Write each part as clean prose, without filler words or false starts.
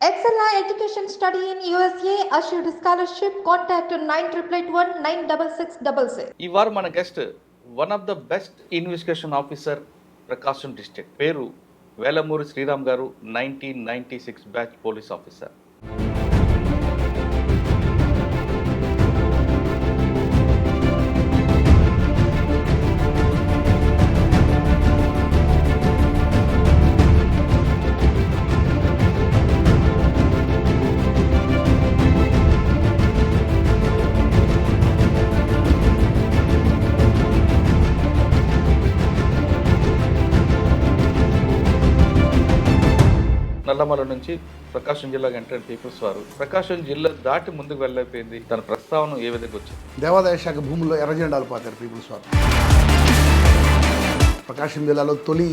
Excella Education Study in USA assured scholarship. Contact 9881 ఈ వారం మన guest one of the best investigation officer Prakasam district, పేరు వేలమూరి శ్రీరామ్ గారు. 1996 batch police officer. Nallamala నుంచి ప్రకాశం జిల్లాకు ఎంటర్ పీపుల్స్ వారు ప్రకాశం జిల్లా దాటి ముందుకు వెళ్ళైపోయింది. తన ప్రస్తావన ఏ విధంగా వచ్చింది? దేవాదాయ శాఖ భూముల్లో ఎర్రజెండాలు పాతారు పీపుల్స్ వారు. ప్రకాశం జిల్లాలో తొలి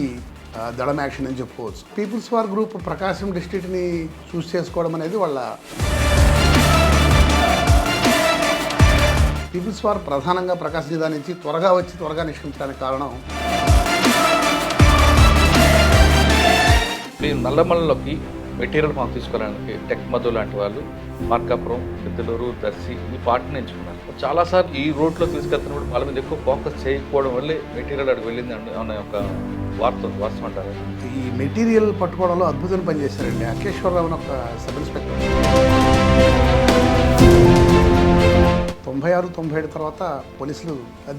దళం యాక్షన్ అని చెప్పుకోవచ్చు. పీపుల్స్ వార్ గ్రూప్ ప్రకాశం డిస్ట్రిక్ట్ని చూస్ చేసుకోవడం అనేది వాళ్ళ పీపుల్స్ వార్ ప్రధానంగా ప్రకాశం జిల్లా నుంచి త్వరగా వచ్చి త్వరగా నిష్క్రమించడానికి కారణం మీరు నల్లమలలోకి మెటీరియల్ ఫామ్ తీసుకోవడానికి టెక్ మధు లాంటి వాళ్ళు మార్కాపురం, పెద్దలూరు, దర్శి ఈ పార్టీని ఎంచుకున్నారు. చాలాసార్లు ఈ రూట్లో తీసుకెళ్తున్నప్పుడు వాళ్ళ మీద ఎక్కువ ఫోకస్ చేయకపోవడం వల్లే మెటీరియల్ అక్కడికి వెళ్ళింది అనే ఒక వాస్తవం అంటారు. ఈ మెటీరియల్ పట్టుకోవడంలో అద్భుతమైన పనిచేశారండి. అఖిలేశ్వరరావు ఒక సబ్ ఇన్స్పెక్టర్ 96-97 తర్వాత పోలీసులు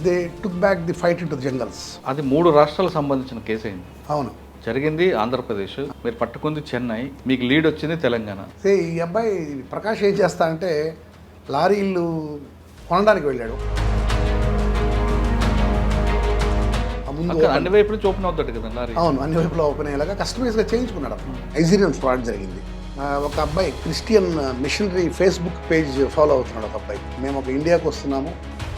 they took back the fight in to jungles. అది 3 రాష్ట్రాలకు సంబంధించిన కేసు అయింది. అవును, జరిగింది ఆంధ్రప్రదేశ్, మీరు పట్టుకుంది చెన్నై, మీకు లీడ్ వచ్చింది తెలంగాణ. ఈ అబ్బాయి ప్రకాష్ ఏం చేస్తా అంటే లారీలు కొనడానికి వెళ్ళాడు. అన్ని వైపులు ఓపెన్ అవుతాడు కదా లారీ. అవును, అన్ని వైపులో ఓపెన్ అయ్యేలాగా కస్టమైజ్గా చేయించుకున్నాడు. నైజీరియన్ ఫ్రాడ్ జరిగింది. ఒక అబ్బాయి Christian missionary Facebook page follow అవుతున్నాడు. ఒక అబ్బాయి, మేము ఒక ఇండియాకి వస్తున్నాము,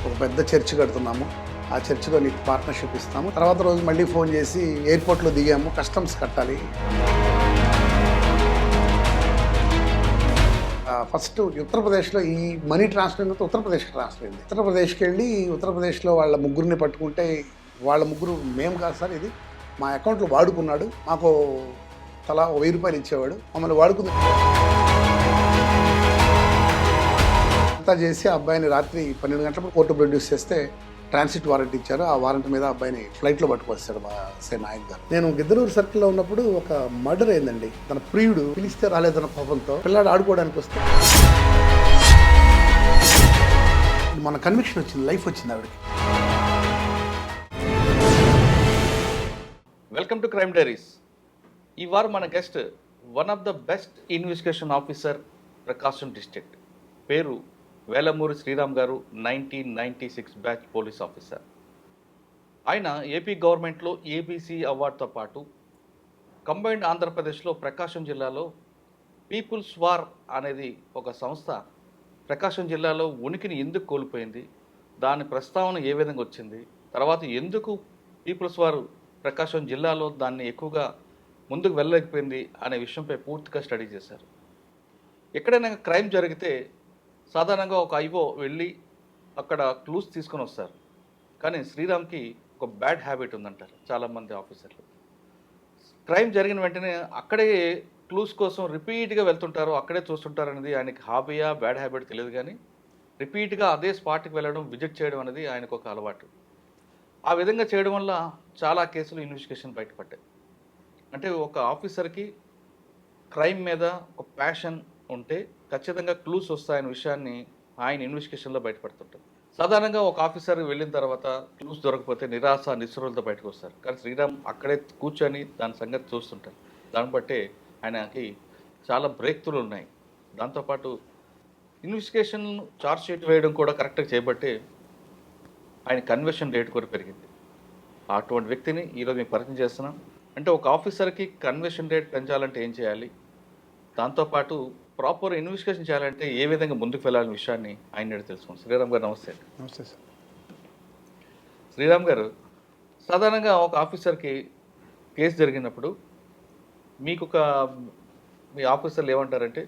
ఒక పెద్ద చర్చ్ కడుతున్నాము, ఆ చర్చిలో నీకు పార్ట్నర్షిప్ ఇస్తాము, తర్వాత రోజు మళ్ళీ ఫోన్ చేసి ఎయిర్పోర్ట్లో దిగాము, కస్టమ్స్ కట్టాలి. ఫస్ట్ ఉత్తరప్రదేశ్లో ఈ మనీ ట్రాన్స్ఫర్ అయిన ఉత్తరప్రదేశ్కి ట్రాన్స్ఫర్ అయింది. ఉత్తరప్రదేశ్కి వెళ్ళి ఉత్తరప్రదేశ్లో వాళ్ళ ముగ్గురిని పట్టుకుంటే వాళ్ళ ముగ్గురు, మేము కాదు సార్, ఇది మా అకౌంట్లో వాడుకున్నాడు, మాకు తలా 1000 రూపాయలు ఇచ్చేవాడు, మమ్మల్ని వాడుకుంది అంతా చేసి ఆ అబ్బాయిని రాత్రి 12 గంటలప్పుడు కోర్టు ప్రొడ్యూస్ చేస్తే ట్రాన్సిట్ వారెంట్ ఇచ్చారు. ఆ వారెంట్ మీద అబ్బాయిని ఫ్లైట్లో పట్టుకొస్తాడు మా సే నాయక్ గారు. నేను గిద్దలూరు సర్కిల్లో ఉన్నప్పుడు ఒక మర్డర్ అయిందండి. తన ప్రియుడు పిలిస్తే రాలేదన్న కోపంతో పిల్లాడు ఆడుకోవడానికి వస్తే మన కన్విక్షన్ వచ్చింది, లైఫ్ వచ్చింది ఆవిడకి. Welcome to crime diaries. ఈ వారం మన guest one of the best investigation officer Prakasam district, పేరు వేలమూరి శ్రీరామ్ గారు. 1996 బ్యాచ్ పోలీస్ ఆఫీసర్. ఆయన ఏపీ గవర్నమెంట్లో ఏబీసీ అవార్డుతో పాటు కంబైన్డ్ ఆంధ్రప్రదేశ్లో ప్రకాశం జిల్లాలో పీపుల్స్ వార్ అనేది ఒక సంస్థ ప్రకాశం జిల్లాలో ఉనికిని ఎందుకు కోల్పోయింది, దాని ప్రస్తావన ఏ విధంగా వచ్చింది, తర్వాత ఎందుకు పీపుల్స్ వార్ ప్రకాశం జిల్లాలో దాన్ని ఎక్కువగా ముందుకు వెళ్ళలేకపోయింది అనే విషయంపై పూర్తిగా స్టడీ చేశారు. ఎక్కడైనా క్రైమ్ జరిగితే సాధారణంగా ఒక ఐఓ వెళ్ళి అక్కడ క్లూస్ తీసుకొని వస్తారు. కానీ శ్రీరామ్కి ఒక బ్యాడ్ హ్యాబిట్ ఉందంటారు చాలామంది ఆఫీసర్లు. క్రైమ్ జరిగిన వెంటనే అక్కడే క్లూస్ కోసం రిపీట్గా వెళ్తుంటారు, అక్కడే చూస్తుంటారు అనేది ఆయనకి హాబీయా బ్యాడ్ హ్యాబిట్ తెలియదు. కానీ రిపీట్గా అదే స్పాట్కి వెళ్ళడం, విజిట్ చేయడం అనేది ఆయనకు ఒక అలవాటు. ఆ విధంగా చేయడం వల్ల చాలా కేసులు ఇన్వెస్టిగేషన్ బయటపడ్డాయి. అంటే ఒక ఆఫీసర్కి క్రైమ్ మీద ఒక ప్యాషన్ ఉంటే ఖచ్చితంగా క్లూస్ వస్తాయనే విషయాన్ని ఆయన ఇన్వెస్టిగేషన్లో బయటపడుతుంటారు. సాధారణంగా ఒక ఆఫీసర్ వెళ్ళిన తర్వాత క్లూస్ దొరకకపోతే నిరాశ నిస్సరులతో బయటకు వస్తారు. కానీ శ్రీరామ్ అక్కడే కూర్చొని దాని సంగతి చూస్తుంటారు. దాన్ని బట్టే ఆయనకి చాలా బ్రేక్ త్రూలు ఉన్నాయి. దాంతోపాటు ఇన్వెస్టిగేషన్ చార్జ్ షీట్ వేయడం కూడా కరెక్ట్గా చేయబట్టే ఆయన కన్వర్షన్ రేట్ కూడా పెరిగింది. అటువంటి వ్యక్తిని ఈరోజు మీకు పరిచయం చేస్తున్నాం. అంటే ఒక ఆఫీసర్కి కన్వర్షన్ రేట్ పెంచాలంటే ఏం చేయాలి, దాంతోపాటు ప్రాపర్ ఇన్వెస్టిగేషన్ చేయాలంటే ఏ విధంగా ముందుకు వెళ్ళాలనే విషయాన్ని ఆయన తెలుసుకోండి. శ్రీరామ్ గారు నమస్తే. నమస్తే సార్. శ్రీరామ్ గారు, సాధారణంగా ఒక ఆఫీసర్కి కేసు జరిగినప్పుడు మీకు మీ ఆఫీసర్లు ఏమంటారంటే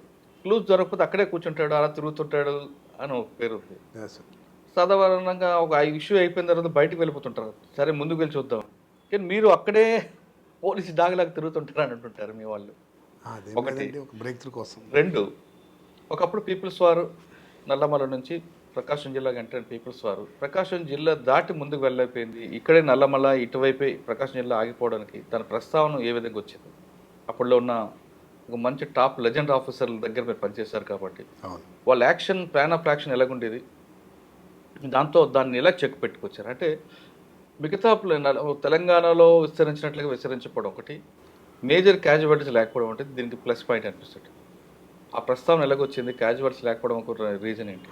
క్లూస్ దొరకకపోతే అక్కడే కూర్చుంటాడు, అలా తిరుగుతుంటాడు అని ఒక పేరు ఉంది. సాధారణంగా ఒక ఇష్యూ అయిపోయిన తర్వాత బయటకు వెళ్ళిపోతుంటారు, సరే ముందుకు వెళ్ళి చూద్దాం. కానీ మీరు అక్కడే పోలీసు డాగలాగా తిరుగుతుంటారు అని అంటుంటారు మీ వాళ్ళు. ఒకటి. ఒక బ్రేక్ త్రూ కోసం. 2, ఒకప్పుడు పీపుల్స్ వారు నల్లమల నుంచి ప్రకాశం జిల్లాకి ఎంటర్ పీపుల్స్ వారు ప్రకాశం జిల్లా దాటి ముందుకు వెళ్ళైపోయింది, ఇక్కడే నల్లమల ఇటువైపే ప్రకాశం జిల్లా ఆగిపోవడానికి తన ప్రస్తావన ఏ విధంగా వచ్చింది? అప్పట్లో ఉన్న ఒక మంచి టాప్ లెజెండ్ ఆఫీసర్ల దగ్గర మీరు పనిచేశారు కాబట్టి వాళ్ళ యాక్షన్, ప్లాన్ ఆఫ్ యాక్షన్ ఎలాగుండేది, దాంతో దాన్ని ఎలా చెక్ పెట్టుకొచ్చారు? అంటే మిగతా తెలంగాణలో విస్తరించినట్లుగా విస్తరించకపోవడం ఒకటి, మేజర్ క్యాజువాలిటీస్ లేకపోవడం ఒకటి దీనికి ప్లస్ పాయింట్ అనిపిస్తుంది. ఆ ప్రస్తావన ఎలాగొచ్చింది, క్యాజువాలిటీస్ లేకపోవడం ఒక రీజన్ ఏంటి?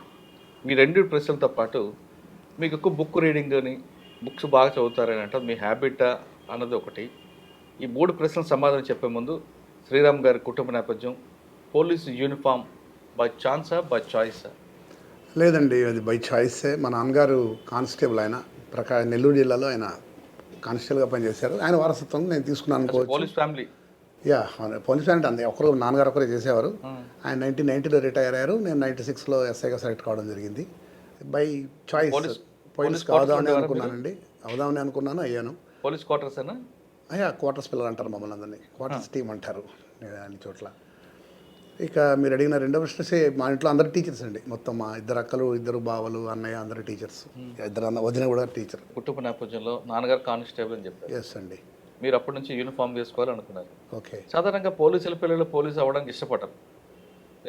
మీ 2 ప్రశ్నలతో పాటు మీకు ఎక్కువ బుక్ రీడింగ్ అని, బుక్స్ బాగా చదువుతారని అంటారు, మీ హ్యాబిటా అన్నది ఒకటి. ఈ 3 ప్రశ్నలు సమాధానం చెప్పే ముందు శ్రీరామ్ గారి కుటుంబ నేపథ్యం, పోలీసు యూనిఫామ్ బై ఛాన్సా బై చాయిసా? లేదండి, అది బై చాయిసే. మా నాన్నగారు కానిస్టేబుల్, ఆయన నెల్లూరు జిల్లాలో ఆయన కానిస్టేబుల్గా పనిచేశారు. ఆయన వారసత్వం నేను తీసుకున్నాను అనుకోవచ్చు. Police family. యా, పోలీస్ అంటే అంతే, నాన్నగారు ఒకరే చేసేవారు. ఆయన 1990లో రిటైర్ అయ్యారు, నేను 96లో ఎస్ఐగా సెలెక్ట్ కావడం జరిగింది. బై చాయిస్ పోలీస్ అవుదామని అనుకున్నానండి, అవుదామని అయ్యాను. పోలీస్ క్వార్టర్స్ అయినా? అయ్యా, క్వార్టర్స్ పిల్లలు అంటారు మమ్మల్ని, అందరినీ క్వార్టర్స్ టీమ్ అంటారు అన్ని చోట్ల. ఇక మీరు అడిగిన 2వ ప్రశ్న, మా ఇంట్లో అందరు టీచర్స్ అండి, మొత్తం మా 2 అక్కలు 2 బావలు అన్నయ్య అందరు టీచర్స్, 2 వదిన కూడా టీచర్. కుటుంబ నేపథ్యంలో నాన్నగారు కానిస్టేబుల్ అని చెప్పారు. ఎస్ అండి. మీరు అప్పటి నుంచి యూనిఫామ్ వేసుకోవాలనుకున్నారు. ఓకే. సాధారణంగా పోలీసుల పిల్లలు పోలీసు అవ్వడానికి ఇష్టపడరు,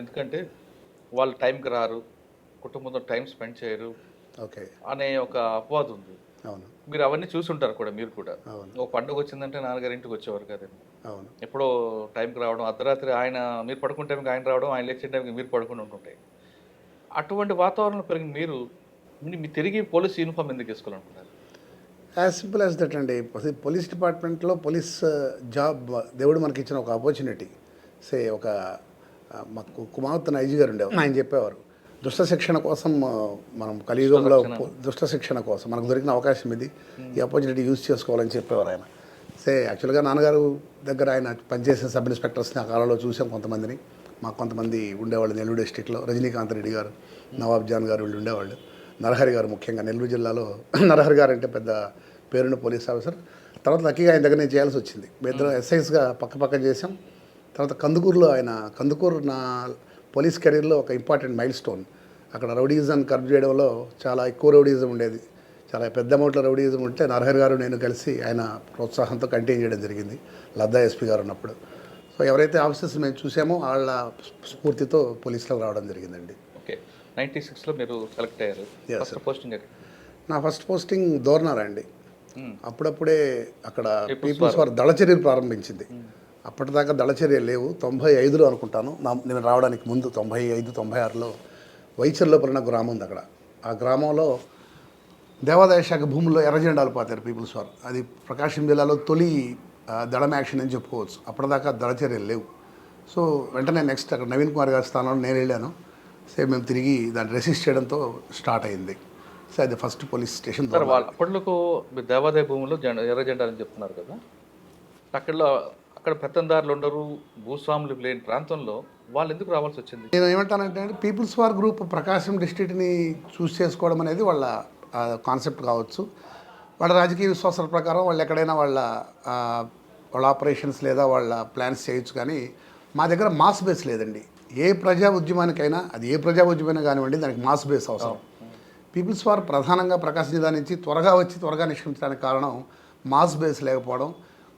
ఎందుకంటే వాళ్ళు టైంకి రారు, కుటుంబంతో టైం స్పెండ్ చేయరు ఓకే అనే ఒక అపవాదం ఉంది. అవును. మీరు అవన్నీ చూసుంటారు కూడా, మీరు కూడా. అవును. ఒక పండుగ వచ్చిందంటే నాన్నగారి ఇంటికి వచ్చేవారు కదండి. అవును. ఎప్పుడో టైంకి రావడం, అర్ధరాత్రి ఆయన మీరు పడుకునే టైంకి ఆయన రావడం, ఆయన లేచే టైంకి మీరు పడుకుని ఉంటుంటాయి. అటువంటి వాతావరణంలో పెరిగిన మీరు తిరిగి పోలీస్ యూనిఫామ్ ఎందుకు వేసుకోవాలనుకున్నారు? యాజ్ సింపుల్ యాజ్ దట్ అండి. పోలీస్ డిపార్ట్మెంట్లో పోలీస్ జాబ్ దేవుడు మనకి ఇచ్చిన ఒక ఆపర్చునిటీ. ఒక మాకు కుమార్తె ఐజీ గారు ఉండేవారు, ఆయన చెప్పేవారు, దుష్ట శిక్షణ కోసం మనం కలియుగంలో దుష్ట శిక్షణ కోసం మనకు దొరికిన అవకాశం ఇది, ఈ ఆపర్చునిటీ యూజ్ చేసుకోవాలని చెప్పేవారు ఆయన. యాక్చువల్గా నాన్నగారు దగ్గర ఆయన పనిచేసిన సబ్ ఇన్స్పెక్టర్స్ని ఆ కాలంలో చూసాం కొంతమందిని. మాకు కొంతమంది ఉండేవాళ్ళు నెల్లూరు డిస్టిక్లో, రజనీకాంత్ రెడ్డి గారు, నవాబ్ జాన్ గారు వీళ్ళు ఉండేవాళ్ళు. నరహరి గారు ముఖ్యంగా నెల్లూరు జిల్లాలో నరహరి గారు అంటే పెద్ద పేరున్న పోలీస్ ఆఫీసర్. తర్వాత లక్కీగా ఆయన దగ్గర నేను చేయాల్సి వచ్చింది. మేము ఎస్ఐస్గా పక్క చేసాం. తర్వాత కందుకూరు నా పోలీస్ కెరీర్లో ఒక ఇంపార్టెంట్ మైల్ స్టోన్. అక్కడ రౌడీజం కర్బ్ చేయడంలో చాలా ఎక్కువ రౌడీజం ఉండేది, చాలా పెద్ద అమౌంట్లో రౌడీజం ఉంటే నరహరి గారు నేను కలిసి ఆయన ప్రోత్సాహంతో కంటిన్యూ చేయడం జరిగింది, లద్దా ఎస్పీ గారు ఉన్నప్పుడు. సో ఎవరైతే ఆఫీసర్స్ మేము చూసామో వాళ్ళ స్ఫూర్తితో పోలీసులో రావడం జరిగిందండి. ఓకే. 96లో మీరు సెలెక్ట్ అయ్యారు. ఫస్ట్ పోస్టింగ్ ఎక్కడ? నా ఫస్ట్ పోస్టింగ్ దోర్నార్ అండి. అప్పుడప్పుడే అక్కడ పీపుల్స్ వార్ దళచర్యలు ప్రారంభించింది. అప్పటిదాకా దళచర్యలు లేవు. 95లో అనుకుంటాను నేను రావడానికి ముందు, 95, 96లో వైచర్లో పడిన గ్రామం ఉంది అక్కడ. ఆ గ్రామంలో దేవాదాయ శాఖ భూముల్లో ఎర్రజెండాలు పాతారు పీపుల్స్ వార్. అది ప్రకాశం జిల్లాలో తొలి దళం యాక్షన్ అని చెప్పుకోవచ్చు. అప్పటిదాకా దళచర్యలు లేవు. సో వెంటనే నెక్స్ట్ అక్కడ నవీన్ కుమార్ గారి స్థానంలో నేను వెళ్ళాను. మేము తిరిగి దాన్ని రెసిస్ట్ చేయడంతో స్టార్ట్ అయింది. సో అది ఫస్ట్ పోలీస్ స్టేషన్. అప్పట్లో దేవాదాయ భూముల్లో ఎర్ర జెండా అని చెప్తున్నారు కదా, అక్కడ పెత్తందారులు ఉండరు, భూస్వాములు లేని ప్రాంతంలో వాళ్ళు ఎందుకు రావాల్సి వచ్చింది? నేను ఏమంటానంటే పీపుల్స్ వార్ గ్రూప్ ప్రకాశం డిస్ట్రిక్ట్ని చూస్ చేసుకోవడం అనేది వాళ్ళ కాన్సెప్ట్ కావచ్చు. వాళ్ళ రాజకీయ విశ్వాసాల ప్రకారం వాళ్ళు ఎక్కడైనా వాళ్ళ ఆపరేషన్స్ లేదా వాళ్ళ ప్లాన్స్ చేయొచ్చు. కానీ మా దగ్గర మాస్ బేస్ లేదండి. ఏ ప్రజా ఉద్యమానికైనా, అది ఏ ప్రజా ఉద్యమైనా కానివ్వండి, దానికి మాస్ బేస్ అవసరం. పీపుల్స్ వార్ ప్రధానంగా ప్రకాశం జిల్లా నుంచి త్వరగా నిష్క్రమించడానికి కారణం మాస్ బేస్ లేకపోవడం,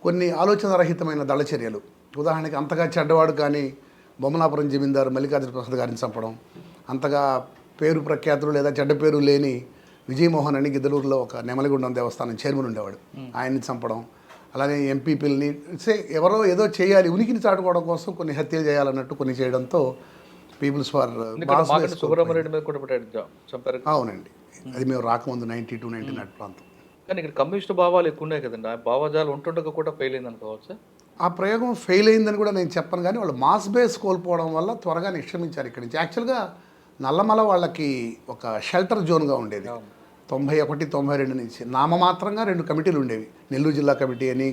కొన్ని ఆలోచనరహితమైన దళచర్యలు. ఉదాహరణకి అంతగా చెడ్డవాడు కానీ బొమ్మలాపురం జమీందారు మల్లికార్జున ప్రసాద్ గారిని చంపడం, అంతగా పేరు ప్రఖ్యాతులు లేదా చెడ్డ పేరు లేని విజయమోహన్ అని గిద్దలూరులో ఒక నెమలిగుండం దేవస్థానం చైర్మన్ ఉండేవాడు, ఆయన్ని చంపడం. అలాగే ఎంపీపీలని ఎవరో ఏదో చేయాలి, ఉనికిని చాటుకోవడం కోసం కొన్ని హత్యలు చేయాలన్నట్టు కొన్ని చేయడంతో పీపుల్స్ వార్. అవునండి, అది మేము రాకముందు 92, 99 ప్రాంతం. కానీ ఇక్కడ కమ్యూనిస్ట్ భావాలు ఎక్కువ ఉన్నాయి కదండి, ఆ భావజాలు ఉంటుండగా కూడా ఫెయిల్ అయింది అనుకోవచ్చు. ఆ ప్రయోగం ఫెయిల్ అయిందని కూడా నేను చెప్పను, కానీ వాళ్ళు మాస్ బేస్ కోల్పోవడం వల్ల త్వరగా నిష్క్రమించారు ఇక్కడి నుంచి. యాక్చువల్గా నల్లమల వాళ్ళకి ఒక షెల్టర్ జోన్గా ఉండేది 91, 92 నుంచి. నామమాత్రంగా 2 కమిటీలు ఉండేవి, నెల్లూరు జిల్లా కమిటీ అని,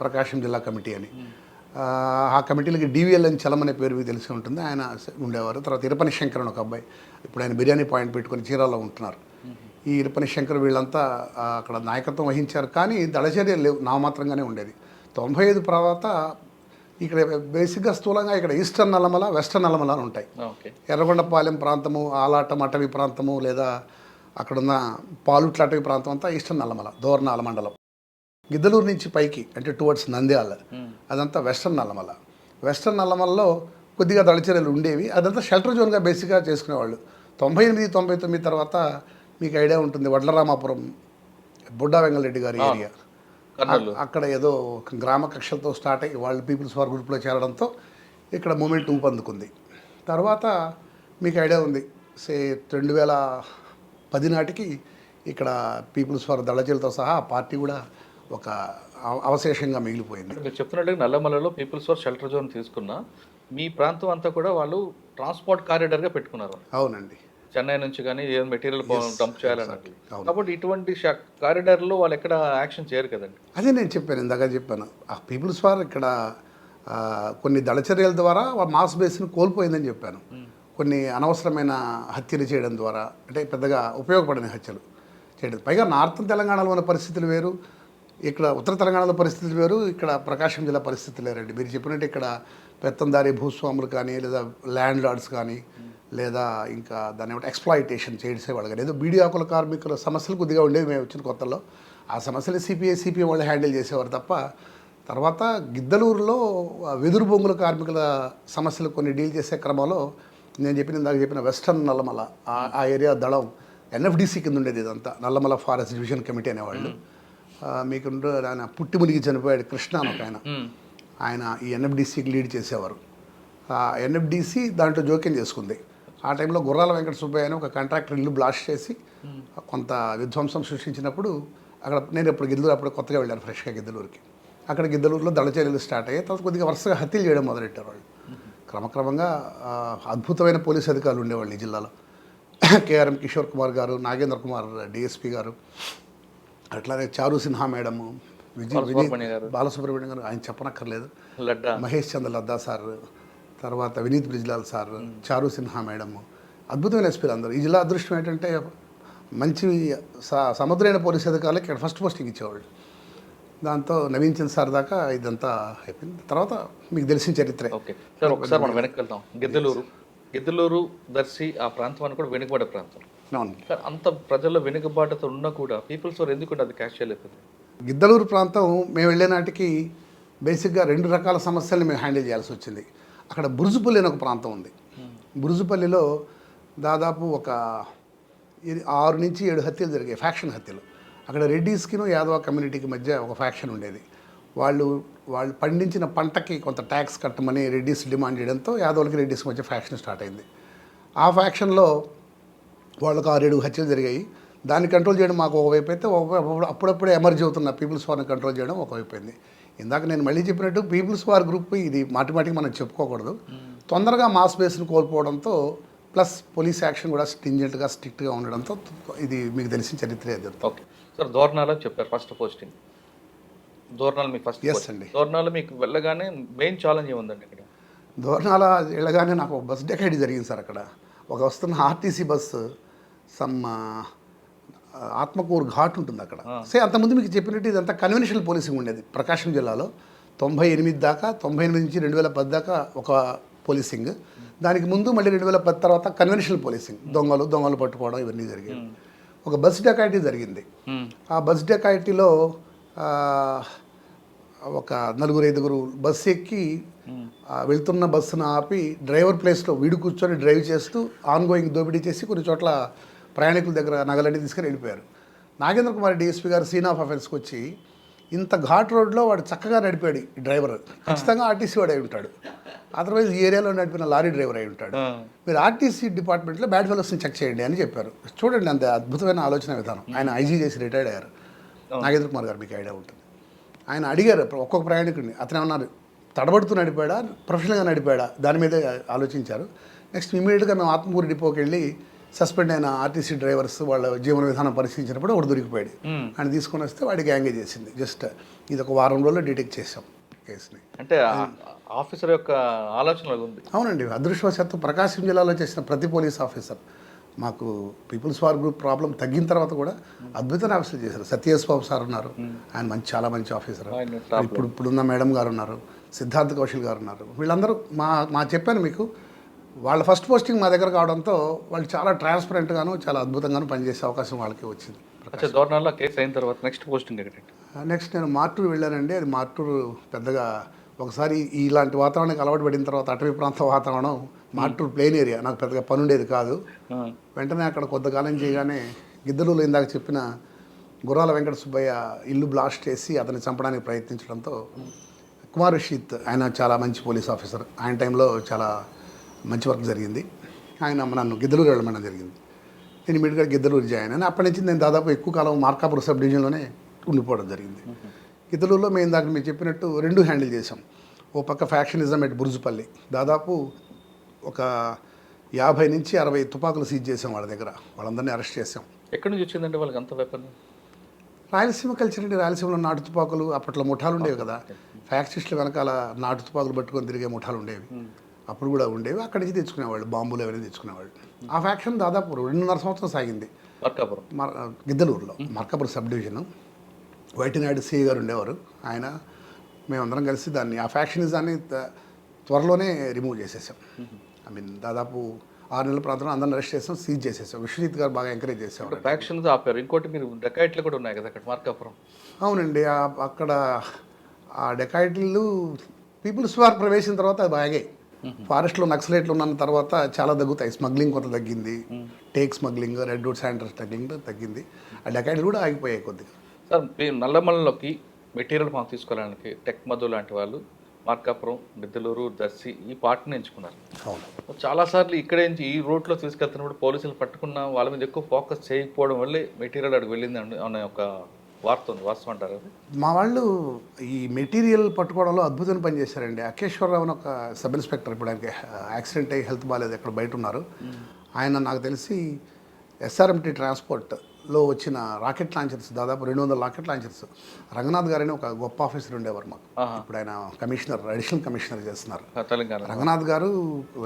ప్రకాశం జిల్లా కమిటీ అని. ఆ కమిటీలకి డివిఎల్ అని చలమనే పేరు మీకు తెలిసి ఉంటుంది, ఆయన ఉండేవారు. తర్వాత ఇరపని శంకర్ అని ఒక అబ్బాయి, ఇప్పుడు ఆయన బిర్యానీ పాయింట్ పెట్టుకొని చీరాల్లో ఉంటున్నారు. ఈ ఇరపని శంకర్ వీళ్ళంతా అక్కడ నాయకత్వం వహించారు. కానీ దళచర్యలు లేవు, నామమాత్రంగానే ఉండేది. 95 తర్వాత ఇక్కడ బేసిక్గా స్థూలంగా ఇక్కడ ఈస్టర్న్ నల్లమల, వెస్టర్న్ నల్లమల అని ఉంటాయి. ఓకే. ఎర్రగొండపాలెం ప్రాంతము, ఆలాటం అటవీ ప్రాంతము, లేదా అక్కడున్న పాలుట్ల అటవీ ప్రాంతం అంతా ఈస్టర్న్ నల్లమల, దోర్నాల మండలం. గిద్దలూరు నుంచి పైకి అంటే టువర్డ్స్ నంద్యాల అదంతా వెస్టర్న్ నల్లమల. వెస్టర్న్ నల్లమలలో కొద్దిగా దళచర్యలు ఉండేవి. అదంతా షెల్టర్ జోన్గా బేసిక్గా చేసుకునేవాళ్ళు. 98, 99 తర్వాత మీకు ఐడియా ఉంటుంది, వడ్లరామాపురం బుడ్డా వెంగళరెడ్డి గారి ఏరియా, అక్కడ ఏదో గ్రామ కక్షలతో స్టార్ట్ అయ్యి వాళ్ళు పీపుల్స్ వార్ గ్రూప్లో చేరడంతో ఇక్కడ మూమెంట్ ఊపందుకుంది. తర్వాత మీకు ఐడియా ఉంది, 2010 నాటికి ఇక్కడ పీపుల్స్ వార్ దళచర్యలతో సహా ఆ పార్టీ కూడా ఒక అవశేషంగా మిగిలిపోయింది. మీరు చెప్పినట్టుగా నల్లమలలో పీపుల్స్ వార్ షెల్టర్ జోన్ తీసుకున్న మీ ప్రాంతం అంతా కూడా వాళ్ళు ట్రాన్స్పోర్ట్ కారిడార్గా పెట్టుకున్నారు. అవునండి. చెన్నై నుంచి కానీ ఏదో మెటీరియల్ డంప్ చేయాలన్నట్టు. కాబట్టి ఇటువంటి కారిడార్లో వాళ్ళు ఎక్కడ యాక్షన్ చేయరు కదండి. అదే నేను చెప్పాను, ఇందాక చెప్పాను, ఆ పీపుల్స్ వార్ ఇక్కడ కొన్ని దళచర్యల ద్వారా మాస్ బేస్ని కోల్పోయిందని చెప్పాను. కొన్ని అనవసరమైన హత్యలు చేయడం ద్వారా, అంటే పెద్దగా ఉపయోగపడిన హత్యలు చేయడం. పైగా నార్త్ తెలంగాణలో ఉన్న పరిస్థితులు వేరు, ఇక్కడ ఉత్తర తెలంగాణలో పరిస్థితులు వేరు, ఇక్కడ ప్రకాశం జిల్లా పరిస్థితులు లేరండి. మీరు చెప్పినట్టు ఇక్కడ పెత్తందారి భూస్వాములు కానీ, లేదా ల్యాండ్ లార్డ్స్ కానీ, లేదా ఇంకా దాన్ని ఏమంటే ఎక్స్ప్లాయిటేషన్ చేసేవాళ్ళు కానీ, ఏదో బీడీ ఆకుల కార్మికుల సమస్యలు కొద్దిగా ఉండేవి మేము వచ్చిన కొత్తలో. ఆ సమస్యలు సిపిఎం వాళ్ళు హ్యాండిల్ చేసేవారు తప్ప, తర్వాత గిద్దలూరులో వెదురు బొంగుల కార్మికుల సమస్యలు కొన్ని డీల్ చేసే క్రమంలో నేను ఇందాక చెప్పిన వెస్టర్న్ నల్లమల ఆ ఏరియా దళం ఎన్ఎఫ్డిసి కింద ఉండేది. ఇదంతా నల్లమల ఫారెస్ట్ డివిజన్ కమిటీ అనేవాళ్ళు. మీకు ఆయన పుట్టి మునిగి చనిపోయాడు కృష్ణ అని ఒక ఆయన ఈ ఎన్ఎఫ్డిసికి లీడ్ చేసేవారు. ఆ ఎన్ఎఫ్డిసి దాంట్లో జోక్యం చేసుకుంది. ఆ టైంలో గుర్రాల వెంకట సుబ్బయ్య అని ఒక కాంట్రాక్టర్ ఇల్లు బ్లాస్ట్ చేసి కొంత విధ్వంసం సృష్టించినప్పుడు అక్కడ నేను ఇప్పుడు గిద్దలూరు అప్పుడు కొత్తగా వెళ్ళాను ఫ్రెష్గా గిద్దలూరుకి. అక్కడ గిద్దలూరులో దళచర్యలు స్టార్ట్ అయ్యాయి. తర్వాత కొద్దిగా వరుసగా హత్యలు చేయడం మొదలెట్టారు వాళ్ళు. క్రమక్రమంగా అద్భుతమైన పోలీసు అధికారులు ఉండేవాళ్ళు ఈ జిల్లాలో. కేఆర్ఎం కిషోర్ కుమార్ గారు, నాగేంద్ర కుమార్ డిఎస్పీ గారు, అట్లానే చారు సిన్హా మేడము, బాలసుబ్రహ్మణ్యం గారు, ఆయన చెప్పనక్కర్లేదు, మహేష్ చంద్ర లద్దా సార్, తర్వాత వినీత్ బ్రిజ్లాల్ సార్, చారు సిన్హా మేడము, అద్భుతమైన ఎస్పీలు అందరూ. ఈ జిల్లా అదృష్టం ఏంటంటే మంచి సముద్రైన పోలీసు అధికారులకి ఇక్కడ ఫస్ట్ పోస్టింగ్ ఇచ్చేవాళ్ళు. దాంతో నవీన్ చంద్ సార్ దాకా ఇదంతా అయిపోయింది. తర్వాత మీకు తెలిసిన చరిత్రే. ఓకే సార్, ఒకసారి మనం వెనక్కి వెళ్దాం. గిద్దలూరు, దర్శి ఆ ప్రాంతం అని కూడా వెనుకబడే ప్రాంతం. సార్, అంత ప్రజల్లో వెనుకబాటుతో ఉన్నా కూడా పీపుల్స్ వారు ఎందుకు అది క్యాష్ చేయలేకపోతే? గిద్దలూరు ప్రాంతం మేము వెళ్ళే నాటికి బేసిక్గా 2 రకాల సమస్యల్ని మేము హ్యాండిల్ చేయాల్సి వచ్చింది. అక్కడ బురుజుపల్లి అని ఒక ప్రాంతం ఉంది. బురుజుపల్లిలో దాదాపు ఒక 6 నుంచి 7 హత్యలు జరిగాయి, ఫ్యాక్షన్ హత్యలు. అక్కడ రెడ్డిస్కిను యాదవ కమ్యూనిటీకి మధ్య ఒక ఫ్యాక్షన్ ఉండేది. వాళ్ళు పండించిన పంటకి కొంత ట్యాక్స్ కట్టమని రెడ్డిస్ డిమాండ్ చేయడంతో యాదవులకి రెడ్డిస్కి మధ్య ఫ్యాక్షన్ స్టార్ట్ అయింది. ఆ ఫ్యాక్షన్లో వాళ్ళకు 6-7 హత్యలు జరిగాయి. దాన్ని కంట్రోల్ చేయడం మాకు ఒకవైపు అయితే, అప్పుడప్పుడే ఎమర్జీ అవుతున్న పీపుల్స్ వార్ని కంట్రోల్ చేయడం ఒకవైపు అయింది. ఇందాక నేను మళ్ళీ చెప్పినట్టు పీపుల్స్ వార్ గ్రూప్ ఇది మాటిమాటికి మనం చెప్పుకోకూడదు. తొందరగా మాస్ బేస్ని కోల్పోవడంతో, ప్లస్ పోలీస్ యాక్షన్ కూడా స్ట్రింజెంట్గా స్ట్రిక్ట్గా ఉండడంతో ఇది మీకు తెలిసిన చరిత్రే అది. ఓకే సార్, దోర్నాలో చెప్పారు ఫస్ట్ పోస్టింగ్. దోర్నాలు మీకు ఫస్ట్? ఎస్ అండి. దోర్నాలో మీకు వెళ్ళగానే మెయిన్ ఛాలెంజ్ ఏముందండి ఇక్కడ? దోర్నాల వెళ్ళగానే నాకు ఒక బస్ డెకైడ్ జరిగింది సార్. అక్కడ ఒక వస్తున్న ఆర్టీసీ బస్సు ఆత్మకూరు ఘాట్ ఉంటుంది అక్కడ. అంతకుముందు మీకు చెప్పినట్టు ఇదంతా కన్వెన్షనల్ పోలీసింగ్ ఉండేది ప్రకాశం జిల్లాలో. 98 దాకా, 98 నుంచి 2010 దాకా ఒక పోలీసింగ్. దానికి ముందు మళ్ళీ 2010 తర్వాత కన్వెన్షనల్ పోలీసింగ్, దొంగలు పట్టుకోవడం ఇవన్నీ జరిగాయి. ఒక బస్ డెకాయిటీ జరిగింది. ఆ బస్ డెకాయిటీలో ఒక 4-5 బస్సు ఎక్కి వెళ్తున్న బస్సును ఆపి డ్రైవర్ ప్లేస్లో వీడు కూర్చొని డ్రైవ్ చేస్తూ ఆన్గోయింగ్ దోపిడీ చేసి కొన్ని చోట్ల ప్రయాణికుల దగ్గర నగలన్నీ తీసుకొని వెళ్ళిపోయారు. నాగేంద్ర కుమార్ డిఎస్పీ గారు సీన్ ఆఫ్ అఫెన్స్కి వచ్చి, ఇంత ఘాట్ రోడ్లో వాడు చక్కగా నడిపాడు ఈ డ్రైవర్, ఖచ్చితంగా ఆర్టీసీ వాడు అయి ఉంటాడు, అదర్వైజ్ ఈ ఏరియాలో నడిపిన లారీ డ్రైవర్ అయి ఉంటాడు, మీరు ఆర్టీసీ డిపార్ట్మెంట్లో బ్యాడ్ ఫెలోస్ని చెక్ చేయండి అని చెప్పారు. చూడండి, అంత అద్భుతమైన ఆలోచన విధానం. ఆయన ఐజీ చేసి రిటైర్డ్ అయ్యారు. నాగేంద్ర కుమార్ గారు మీకు ఐడియా ఉంటుంది. ఆయన అడిగారు ఒక్కొక్క ప్రయాణికుడిని, అతను ఏమన్నారు, తడబడుతూ నడిపాడా, ప్రొఫెషనల్గా నడిపాడా, దాని మీదే ఆలోచించారు. నెక్స్ట్ ఇమీడియట్గా మేము ఆత్మకూరు డిపోకి వెళ్ళి సస్పెండ్ అయిన ఆర్టీసీ డ్రైవర్స్ వాళ్ళ జీవన విధానం పరిశీలించినప్పుడు ఒకటి దొరికిపోయాడు. ఆయన తీసుకొని వస్తే వాడికి ఎంగేజ్ చేసింది. జస్ట్ ఇది ఒక వారం రోజుల్లో డిటెక్ట్ చేసాం కేసుని. అంటే ఆఫీసర్ యొక్క ఆలోచన ఉంది. అవునండి, అదృష్టవశాత్తు ప్రకాశం జిల్లాలో చేసిన ప్రతి పోలీస్ ఆఫీసర్ మాకు పీపుల్స్ వార్ గ్రూప్ ప్రాబ్లం తగ్గిన తర్వాత కూడా అద్భుతమైన ఆఫీసర్ చేశారు. సత్యేష్ బాబు సార్ ఉన్నారు, ఆయన చాలా మంచి ఆఫీసర్. ఇప్పుడున్న మేడం గారు ఉన్నారు, సిద్ధార్థ్ కౌశల్ గారు ఉన్నారు. వీళ్ళందరూ మా చెప్పాను మీకు, వాళ్ళ ఫస్ట్ పోస్టింగ్ మా దగ్గర కావడంతో వాళ్ళు చాలా ట్రాన్స్పరెంట్గాను చాలా అద్భుతంగాను పనిచేసే అవకాశం వాళ్ళకి వచ్చింది. అచ్చా, దోర్నాల్లో కేసు అయిన తర్వాత నెక్స్ట్ పోస్టింగ్ ఎక్కడండి? నెక్స్ట్ నేను మార్టూరు వెళ్ళానండి. అది మార్టూరు పెద్దగా ఒకసారి ఇలాంటి వాతావరణానికి అలవాటు పడిన తర్వాత అటవీ ప్రాంత వాతావరణం, మార్టూరు ప్లెయిన్ ఏరియా, నాకు పెద్దగా పని ఉండేది కాదు. వెంటనే అక్కడ కొంతకాలం చేయగానే గిద్దలూరులో ఇందాక చెప్పిన గుర్రాల వెంకట సుబ్బయ్య ఇల్లు బ్లాస్ట్ చేసి అతన్ని చంపడానికి ప్రయత్నించడంతో కుమార్ రషీద్, ఆయన చాలా మంచి పోలీస్ ఆఫీసర్, ఆయన టైంలో చాలా మంచి వర్క్ జరిగింది. ఆయన నన్ను గిద్దలూరు వెళ్ళమని జరిగింది. నేను ఇమీడియట్గా గిద్దలూరు జాయిన్ అని అప్పటి నుంచి నేను దాదాపు ఎక్కువ కాలం మార్కాపురం సబ్ డివిజన్లోనే ఉండిపోవడం జరిగింది. గిద్దలూరులో మేము ఇందాక మీరు చెప్పినట్టు రెండు హ్యాండిల్ చేసాం. ఓ పక్క ఫ్యాక్షనిజం ఎట్ బుర్జుపల్లి, దాదాపు ఒక 50 నుంచి 60 తుపాకులు సీజ్ చేసాం వాళ్ళ దగ్గర. వాళ్ళందరినీ అరెస్ట్ చేసాం. ఎక్కడి నుంచి వచ్చిందంటే వాళ్ళకి అంత వెపన్? రాయలసీమ కల్చర్ అండి. రాయలసీమలో నాటు తుపాకులు అప్పట్లో ముఠాలు ఉండేవి కదా, ఫ్యాక్సిస్టుల వెనకాల నాటు తుపాకులు పట్టుకొని తిరిగే ముఠాలు ఉండేవి, అప్పుడు కూడా ఉండేవి. అక్కడి నుంచి తెచ్చుకునేవాళ్ళు, బాంబులు ఎవరైనా తెచ్చుకునేవాళ్ళు. ఆ ఫ్యాక్షన్ దాదాపు 2.5 సంవత్సరం సాగింది మార్కాపురం, గిద్దలూరులో, మార్కాపురం సబ్ డివిజన్. వైటినాయుడు సిఐ గారు ఉండేవారు. ఆయన మేమందరం కలిసి దాన్ని, ఆ ఫ్యాక్షనిజాన్ని త్వరలోనే రిమూవ్ చేసేసాం. ఐ మీన్ దాదాపు 6 నెలల ప్రాంతంలో అందరిని అరెస్ట్ చేసాం, సీజ్ చేసేసాం. విశ్వజిత్ గారు బాగా ఎంకరేజ్ చేసేవారు. ఫ్యాక్షన్స్ ఆపారు. ఇంకోటి మీరు డెకాయిట్లు కూడా ఉన్నాయి కదా అక్కడ మార్కాపురం? అవునండి, అక్కడ ఆ డెకాయిట్లు పీపుల్స్ వార్ ప్రవేశించిన తర్వాత అది బాగాయి. ఫారెస్ట్లో నక్సలైట్లు ఉన్న తర్వాత చాలా తగ్గుతాయి. స్మగ్లింగ్ కొంత తగ్గింది, take smuggling, red would sanders smuggling తగ్గింది. ఆ డెకాయిట్లు కూడా ఆగిపోయాయి కొద్దిగా. సార్, మీరు నల్లమల్లిలోకి మెటీరియల్ మనం తీసుకోవడానికి టెక్ మధు లాంటి వాళ్ళు మార్కాపురం, గిద్దలూరు, దర్శి ఈ పార్ట్ని ఎంచుకున్నారు. అవును, చాలాసార్లు ఇక్కడే నుంచి ఈ రూట్లో తీసుకెళ్తున్నప్పుడు పోలీసులు పట్టుకున్న వాళ్ళ మీద ఎక్కువ ఫోకస్ చేయకపోవడం వల్లే మెటీరియల్ అక్కడికి వెళ్ళింది అనే ఒక వార్త ఉంది. వాస్తవం అంటారు అది? మా వాళ్ళు ఈ మెటీరియల్ పట్టుకోవడంలో అద్భుతమైన పని చేశారండి. అకేశ్వరరావు అని ఒక సబ్ ఇన్స్పెక్టర్, ఇప్పుడు ఆయనకి యాక్సిడెంట్ అయ్యి హెల్త్ బాగాలేదు, ఎక్కడ బయట ఉన్నారు. ఆయన నాకు తెలిసి ఎస్ఆర్ఎంటీ ట్రాన్స్పోర్ట్లో వచ్చిన రాకెట్ లాంచర్స్, దాదాపు 200 రాకెట్ లాంచర్స్, రంగనాథ్ గారని ఒక గొప్ప ఆఫీసర్ ఉండేవారు మాకు. ఇప్పుడు ఆయన కమిషనర్, అడిషనల్ కమిషనర్ చేస్తున్నారు తెలంగాణ. రంగనాథ్ గారు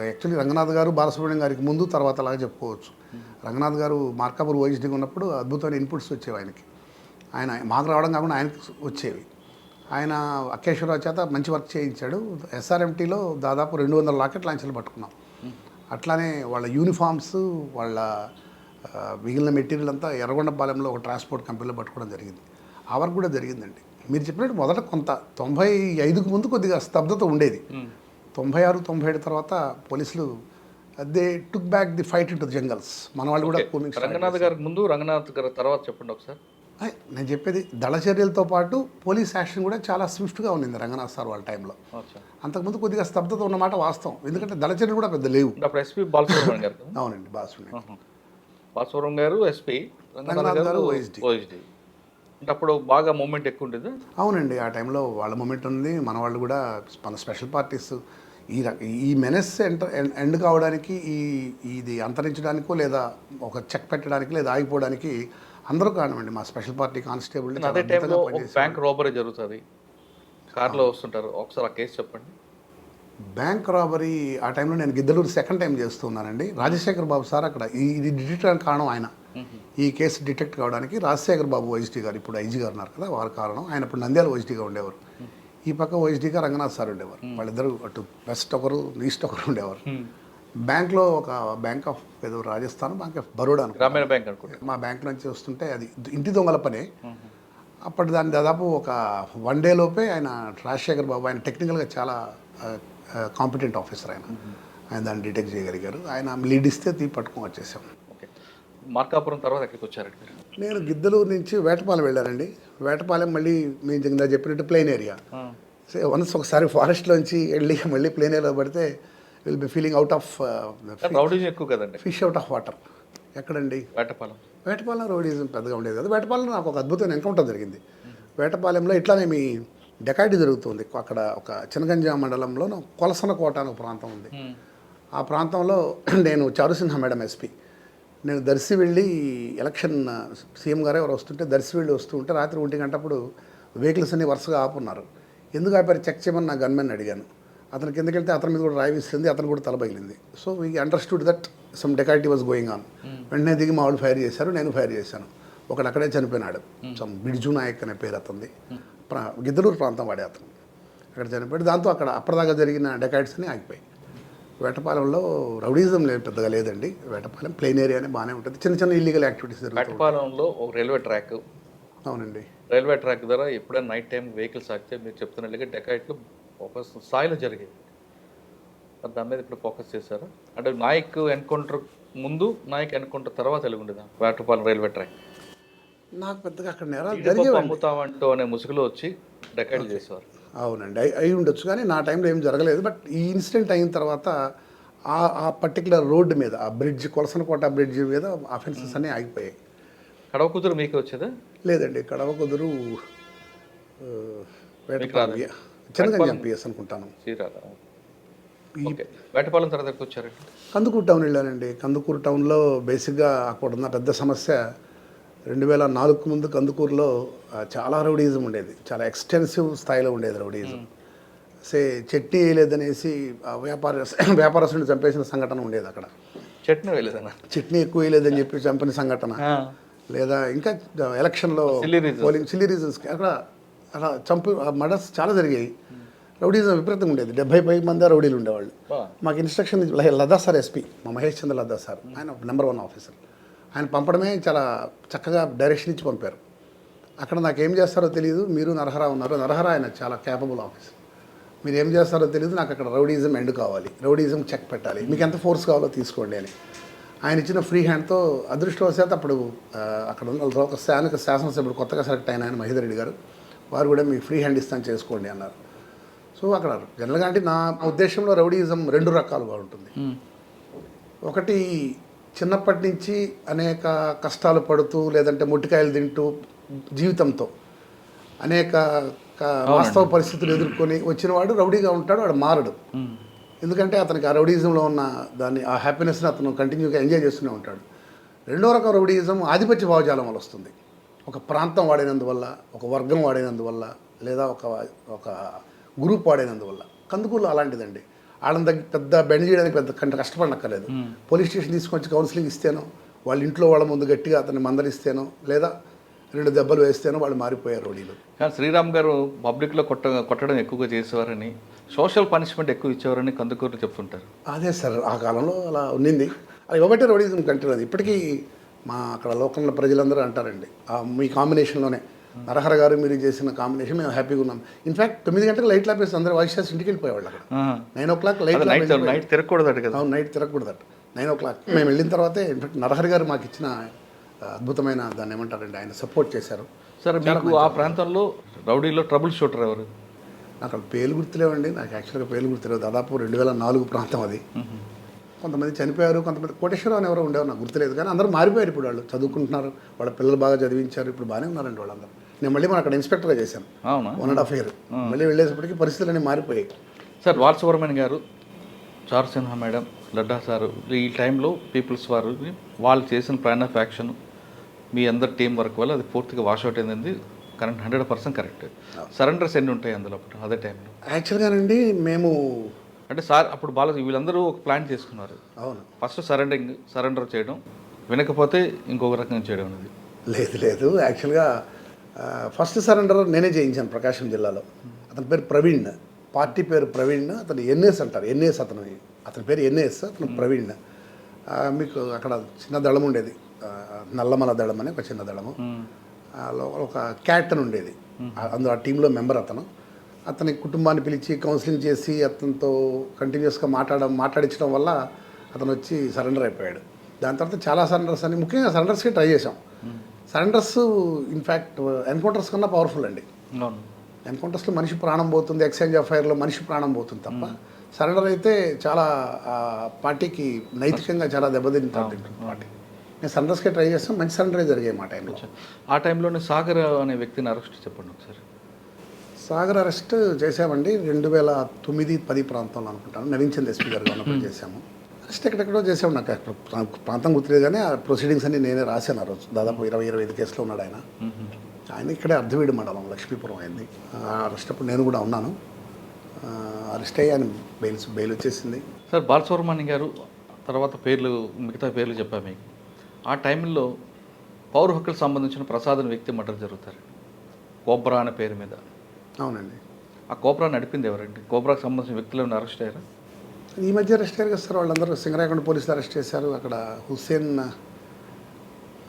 యాక్చువల్లీ రంగనాథ్ గారు బాలసుబ్రహ్మణ్యం గారికి ముందు తర్వాత అలాగా చెప్పుకోవచ్చు. రంగనాథ్ గారు మార్కాపూర్ ఓఎస్డీగా ఉన్నప్పుడు అద్భుతమైన ఇన్పుట్స్ వచ్చేవి ఆయనకి. ఆయన మాకు రావడం కాకుండా ఆయనకి వచ్చేవి. ఆయన అకేశ్వరరావు చేత మంచి వర్క్ చేయించాడు. ఎస్ఆర్ఎంటీలో దాదాపు 200 రాకెట్ లాంచర్లు పట్టుకున్నాం. అట్లానే వాళ్ళ యూనిఫామ్స్, వాళ్ళ మిగిలిన మెటీరియల్ అంతా ఎర్రగొండపాలెంలో ఒక ట్రాన్స్పోర్ట్ కంపెనీలో పట్టుకోవడం జరిగింది. ఆ వర్క్ కూడా జరిగిందండి. మీరు చెప్పినట్టు మొదట కొంత 95కు ముందు కొద్దిగా స్తబ్దత ఉండేది. 96, 97 తర్వాత పోలీసులు they took back the fight in to the jungles. మన వాళ్ళు కూడా రంగనాథ్ గారికి ముందు, రంగనాథ్ గారి తర్వాత చెప్పండి ఒకసారి. నేను చెప్పేది దళ చర్యలతో పాటు పోలీస్ యాక్షన్ కూడా చాలా స్విఫ్ట్గా ఉంది రంగనాథ్ సార్ వాళ్ళ టైంలో. అంతకుముందు కొద్దిగా స్తబ్దత ఉన్నమాట వాస్తవం, ఎందుకంటే దళ చర్యలు కూడా పెద్ద లేవు. అప్పుడు ఎస్పీ బాలసుబ్రహ్మణ్యం గారు. అవునండి, బాలసుబ్రహ్మణ్యం గారు ఎస్పీ, రంగనాథ్ గారు ఓఎస్డీ. అంటే అప్పుడు బాగా మూమెంట్ ఎక్కువ ఉండేది. అవునండి, ఆ టైంలో వాళ్ళ మూమెంట్ ఉంది. మన వాళ్ళు కూడా మన స్పెషల్ పార్టీస్ ఈ మెనెస్ ఎండ్ కావడానికి, ఇది అంతరించడానికో లేదా ఒక చెక్ పెట్టడానికి లేదా ఆగిపోవడానికి అందరూ కారణమండి. మా స్పెషల్ పార్టీ కానిస్టేబుల్. అదే టైంలో బ్యాంక్ రాబరీ జరుగుతుంది, కార్లో వస్తుంటారు. ఒకసారి ఆ కేసు చెప్పండి. బ్యాంక్ రాబరీ ఆ టైంలో నేను గిద్దలూరు సెకండ్ టైం చేస్తున్నానండి. రాజశేఖర్ బాబు సార్ అక్కడ ఇది డిటెక్ట్ అవడానికి కారణం ఆయన. ఈ కేసు డిటెక్ట్ కావడానికి రాజశేఖర్ బాబు ఓఎస్డీ గారు, ఇప్పుడు ఐజీ గారు ఉన్నారు కదా, వారి కారణం. ఆయన ఇప్పుడు నంద్యాల ఓఎస్డీగా ఉండేవారు, ఈ పక్క ఓఎస్డీగా రంగనాథ్ సార్ ఉండేవారు. వాళ్ళిద్దరు అటు వెస్ట్ ఒకరు, ఈస్ట్ ఒకరు ఉండేవారు. బ్యాంక్లో ఒక బ్యాంక్ ఆఫ్ ఏదో రాజస్థాన్, బ్యాంక్ ఆఫ్ బరోడా, గ్రామీణ బ్యాంక్ అనుకుంటా, మా బ్యాంక్ నుంచి వస్తుంటే అది ఇంటి దొంగల పనే. అప్పటి దాన్ని దాదాపు ఒక 1 డే లోపే ఆయన రాజశేఖర్ బాబు, ఆయన టెక్నికల్గా చాలా కాంపిటెంట్ ఆఫీసర్, ఆయన దాన్ని డిటెక్ట్ చేయగలిగారు. ఆయన లీడ్ ఇస్తే పట్టుకొని వచ్చేసాం. ఓకే, మార్కాపురం తర్వాత ఎక్కడికి వచ్చారండి? నేను గిద్దలూరు నుంచి వేటపాలెం వెళ్ళానండి. వేటపాలెం మళ్ళీ మీరు ఇందా చెప్పినట్టు ప్లెయిన్ ఏరియా. వన్స్ ఒకసారి ఫారెస్ట్లోంచి వెళ్ళి మళ్ళీ ప్లెయిన్ ఏరియాలో పడితే will be feeling out of rowdyism ఎక్కువ కదండి, ఫిష్ అవుట్ ఆఫ్ వాటర్. ఎక్కడండి? వేటపాలెం రౌడీజం పెద్దగా ఉండేది కదా. వేటపాలెంలో నాకు ఒక అద్భుతమైన ఎన్కౌంటర్ జరిగింది. వేటపాలెంలో ఇట్లానే మీ డెకాయిటీ జరుగుతుంది. అక్కడ ఒక చినగంజా మండలంలో కొలసనకోట అనే ఒక ప్రాంతం ఉంది. ఆ ప్రాంతంలో నేను చారుసింహ మేడం ఎస్పీ, నేను దర్శి వెళ్ళి ఎలక్షన్ సీఎం గారు ఎవరు వస్తుంటే దర్శి వెళ్ళి వస్తూ ఉంటే రాత్రి 1 గంటప్పుడు వెహికల్స్ అన్ని వరుసగా ఆపున్నారు. ఎందుకు ఆపారు చెక్ చేయమని నా గన్మెన్ అడిగాను. అతను కిందకి వెళ్తే అతని మీద కూడా రాయి విసిరింది, అతను కూడా తలబగిలింది. So we understood that some dacoity was going on. వెంటనే దిగి మా వాళ్ళు ఫైర్ చేశారు, నేను ఫైర్ చేశాను. ఒకడు అక్కడే చనిపోయినాడు. సమ్ బిడ్జు నాయక్ అనే పేరు అతనిది, గిద్దలూరు ప్రాంతం వాడే అతను. అక్కడ చనిపోయాడు. దాంతో అక్కడ అప్పటిదాకా జరిగిన డెకాయిడ్స్ అని ఆగిపోయాయి. వేటపాలెంలో రౌడీజం లేదు, పెద్దగా లేదండి. వేటపాలెం ప్లెయిన్ ఏరియానే బాగానే ఉంటుంది. చిన్న చిన్న ఇల్లీగల్ యాక్టివిటీస్ జరుగుతాయి. వేటపాలెంలో ఒక రైల్వే ట్రాక్, అవునండి. రైల్వే ట్రాక్ ద్వారా ఎప్పుడైనా నైట్ టైం వెహికల్స్ ఆగితే మీరు చెప్తున్నట్లుగా డెకాయిట్లు ఒక స్థాయిలో జరిగేది. మరి దాని మీద ఇప్పుడు ఫోకస్ చేశారా? అంటే నాయక్ ఎన్కౌంటర్ ముందు, నాయక్ ఎన్కౌంటర్ తర్వాత ఎలాగుండేదా వేటపాలెం రైల్వే ట్రాక్? నాకు పెద్దగా అక్కడ నేరాలు జీడిపప్పు జరిగేవి. అమ్ముతామంటూ అనే ముసుగులో వచ్చి డెకాయిట్లు చేసేవారు. అవునండి, అయి ఉండొచ్చు, కానీ నా టైంలో ఏం జరగలేదు. బట్ ఈ ఇన్సిడెంట్ అయిన తర్వాత ఆ పర్టికులర్ రోడ్డు మీద, ఆ బ్రిడ్జ్, కొలసనకోట బ్రిడ్జ్ మీద అఫెన్సెస్ అన్నీ ఆగిపోయాయి. కడవ కుదురు మీకు వచ్చేదా? లేదండి, కడవ కుదురు వేటపాలెం చిన్నగా పిఎస్ అనుకుంటాను. చీరాల. ఓకే, వేటపాలెం తర్వాత ఎక్కడికి వచ్చారండి? కందుకూరు టౌన్ వెళ్ళానండి. కందుకూరు టౌన్లో బేసిక్గా అక్కడ ఉన్న పెద్ద సమస్య 2004 ముందు కందుకూరులో చాలా రౌడీజం ఉండేది. చాలా ఎక్స్టెన్సివ్ స్థాయిలో ఉండేది రౌడీజం. చట్నీ వేయలేదనేసి వ్యాపారస్తుని చంపేసిన సంఘటన ఉండేది అక్కడ. చట్నీ వేయలేదన్నా? చట్నీ ఎక్కువ వేయలేదని చెప్పి చంపిన సంఘటన, లేదా ఇంకా ఎలక్షన్లో పోలింగ్ సిల్లీ రీజన్స్కి అక్కడ అలా మర్డర్స్ చాలా జరిగాయి. రౌడీజం విపరీతంగా ఉండేది. 70 మంది రౌడీలు ఉండేవాళ్ళు. మాకు ఇన్స్ట్రక్షన్ లద్దా సార్, ఎస్పీ మా మహేష్ చంద్ర లద్దా సార్, ఆయన నెంబర్ 1 ఆఫీసర్. ఆయన పంపడమే చాలా చక్కగా డైరెక్షన్ ఇచ్చి పంపారు. అక్కడ నాకు ఏం చేస్తారో తెలియదు, మీరు నరహరా ఉన్నారు. నరహరా ఆయన చాలా క్యాపబుల్ ఆఫీసర్. మీరు ఏం చేస్తారో తెలియదు, నాకు అక్కడ రౌడీజం ఎండ్ కావాలి, రౌడీజం చెక్ పెట్టాలి, మీకు ఎంత ఫోర్స్ కావాలో తీసుకోండి అని ఆయన ఇచ్చిన ఫ్రీ హ్యాండ్తో అదృష్టవశాత్తు అప్పుడు అక్కడ ఉన్న ఒక స్థానిక శాసనసభ్యుడు కొత్తగా సెలెక్ట్ అయిన ఆయన మహేందర్ రెడ్డి గారు, వారు కూడా మీకు ఫ్రీ హ్యాండ్ ఇస్తాను చేసుకోండి అన్నారు. సో అక్కడ జనరల్గా అంటే నా ఉద్దేశంలో రౌడీజం 2 రకాలుగా ఉంటుంది. ఒకటి చిన్నప్పటి నుంచి అనేక కష్టాలు పడుతూ, లేదంటే మొట్టికాయలు తింటూ జీవితంతో అనేక వాస్తవ పరిస్థితులు ఎదుర్కొని వచ్చినవాడు రౌడీగా ఉంటాడు, వాడు మారడు. ఎందుకంటే అతనికి ఆ రౌడీజంలో ఉన్న ఆ హ్యాపీనెస్ని అతను కంటిన్యూగా ఎంజాయ్ చేస్తూనే ఉంటాడు. రెండో రకం రౌడీజం ఆధిపత్య భావజాలం వల్ల వస్తుంది. ఒక ప్రాంతం వాడినందువల్ల, ఒక వర్గం వాడినందువల్ల, లేదా ఒక గ్రూప్ వాడినందువల్ల. కందుకూరులో అలాంటిదండి. వాళ్ళని దగ్గర పెద్ద బెండ్ చేయడానికి పెద్ద కష్టపడనక్కర్లేదు. పోలీస్ స్టేషన్ తీసుకొచ్చి కౌన్సిలింగ్ ఇస్తేనో, వాళ్ళ ఇంట్లో వాళ్ళ ముందు గట్టిగా అతన్ని మందలిస్తేనో, లేదా 2 దెబ్బలు వేస్తేనో వాళ్ళు మారిపోయారు రౌడీలు. కానీ శ్రీరామ్ గారు పబ్లిక్లో కొట్టడం ఎక్కువగా చేసేవారని, సోషల్ పనిష్మెంట్ ఎక్కువ ఇచ్చేవారని కందుకూరులో చెప్తుంటారు. అదే సార్, ఆ కాలంలో అలా ఉన్నింది. అది ఇవ్వబట్టే రౌడీజం కంటిన్యూ. అది ఇప్పటికీ మా అక్కడ లోకల్ ప్రజలందరూ అంటారండి, మీ కాంబినేషన్లోనే నరహర గారు మీరు చేసిన కాంబినేషన్ మేము హ్యాపీగా ఉన్నాం. ఇన్ఫాక్ట్ 9 గంటలకు లైట్లు ఆపేసి అందరూ వాయిస్ చేసి ఇంటికి వెళ్ళిపోయేవాళ్ళు. అక్కడ 9 o'clock నైట్ తిరగకూడదు కదా? నైట్ తిరగకూడదట. 9 o'clock మేము వెళ్ళిన తర్వాతే ఇన్ఫాక్ట్ నరహర గారు మాకు ఇచ్చిన అద్భుతమైన దాన్ని ఏమంటారండి, ఆయన సపోర్ట్ చేశారు. సార్ మీకు ఆ ప్రాంతంలో రౌడీలో ట్రబుల్ షూటర్ ఎవరు? నాకు పేర్లు గుర్తులేవండి. నాకు యాక్చువల్గా పేర్లు గుర్తులేవు. దాదాపు 2004 ప్రాంతం అది. కొంతమంది చనిపోయారు, కొంతమంది కోటేశ్వరరావు అని ఎవరో ఉండేవారు, నాకు గుర్తులేదు. కానీ అందరూ మారిపోయారు. ఇప్పుడు వాళ్ళు చదువుకుంటున్నారు, వాళ్ళ పిల్లలు బాగా చదివించారు, ఇప్పుడు బాగానే ఉన్నారండి వాళ్ళందరూ. నేను మళ్ళీ అక్కడ ఇన్స్పెక్టర్గా చేశాను 1.5 year. మళ్ళీ వెళ్ళేసప్పటికి పరిస్థితులన్నీ మారిపోయాయి. సార్ బాలసుబ్రహ్మణ్యం గారు, చారు సిన్హా మేడం, లడ్డా సారు, ఈ టైంలో పీపుల్స్ వారు వాళ్ళు చేసిన ప్లాన్ ఆఫ్ యాక్షన్, మీ అందరి టీం వర్క్ వల్ల అది పూర్తిగా వాష్అవుట్ అయింది. Correct, 100% correct. సరెండర్స్ ఎన్ని ఉంటాయి అందులో అదే టైంలో? యాక్చువల్గానండి మేము అంటే సార్ అప్పుడు వీళ్ళందరూ ఒక ప్లాన్ చేసుకున్నారు. అవును, ఫస్ట్ సరెండర్ చేయడం, వినకపోతే ఇంకొక రకంగా చేయడం అనేది. లేదు యాక్చువల్గా ఫస్ట్ సరెండర్ నేనే చేయించాను ప్రకాశం జిల్లాలో. అతని పేరు ప్రవీణ్, పార్టీ పేరు ప్రవీణ్. అతను ఎన్ఎస్ అంటారు, ఎన్ఎస్ అతని పేరు ఎన్ఎస్, అతను ప్రవీణ్. మీకు అక్కడ చిన్న దళం ఉండేది, నల్లమల దళం అని ఒక చిన్న దళము. ఒక క్యాట్ అని ఉండేది, అందులో ఆ టీంలో మెంబర్ అతను. అతని కుటుంబాన్ని పిలిచి కౌన్సిలింగ్ చేసి అతనితో కంటిన్యూస్గా మాట్లాడించడం వల్ల అతను వచ్చి సరెండర్ అయిపోయాడు. దాని తర్వాత చాలా సరెండర్స్ అని, ముఖ్యంగా సరెండర్స్కి ట్రై చేసాం. సరెండర్స్ ఇన్ఫ్యాక్ట్ ఎన్కౌంటర్స్ కన్నా పవర్ఫుల్ అండి. ఎన్కౌంటర్స్లో మనిషి ప్రాణం పోతుంది, ఎక్స్చేంజ్ ఆఫ్ ఫైర్లో మనిషి ప్రాణం పోతుంది తప్ప సరెండర్ అయితే చాలా పార్టీకి నైతికంగా చాలా దెబ్బతింటుంది పార్టీ. నేను సరెండర్స్కే ట్రై చేస్తాను, మంచి సరెండరే జరిగాయి మా టైంలో. ఆ టైంలోనే సాగర్ అనే వ్యక్తిని అరెస్ట్ చెప్పండి ఒకసారి. సాగర్ అరెస్ట్ చేసామండి 2009-10 ప్రాంతంలో అనుకుంటాను. నవీన్ చంద్ ఎస్పీ గారు ఉన్నప్పుడు చేసాము. అరెస్ట్ ఎక్కడెక్కడో చేసాము, నాకు ప్రాంతం గుర్తులేదు, కానీ ఆ ప్రొసీడింగ్స్ అన్ని నేనే రాశాను ఆ రోజు. దాదాపు 20-25 కేసులో ఉన్నాడు ఆయన. ఆయన ఇక్కడే అర్ధవీడు మండలం లక్ష్మీపురం అయింది. అరెస్ట్ అప్పుడు నేను కూడా ఉన్నాను. అరెస్ట్ అయ్యి ఆయన బెయిల్ వచ్చేసింది. సార్ బాలసుబ్రహ్మణ్యం గారు తర్వాత మిగతా పేర్లు చెప్పాము మీకు. ఆ టైంలో పౌర హక్కులకు సంబంధించిన ప్రసాద్ అనే వ్యక్తి మర్డర్ జరుగుతారు, కోబ్రా అనే పేరు మీద. అవునండి. ఆ కోబ్రా నడిపింది ఎవరండి? కోబ్రాకు సంబంధించిన వ్యక్తులు ఏమైనా అరెస్ట్ అయ్యారా? ఈ మధ్య అరెస్ట్ అయ్యారు కదా సార్, వాళ్ళందరూ సింగరాయకొండ పోలీసులు అరెస్ట్ చేశారు. అక్కడ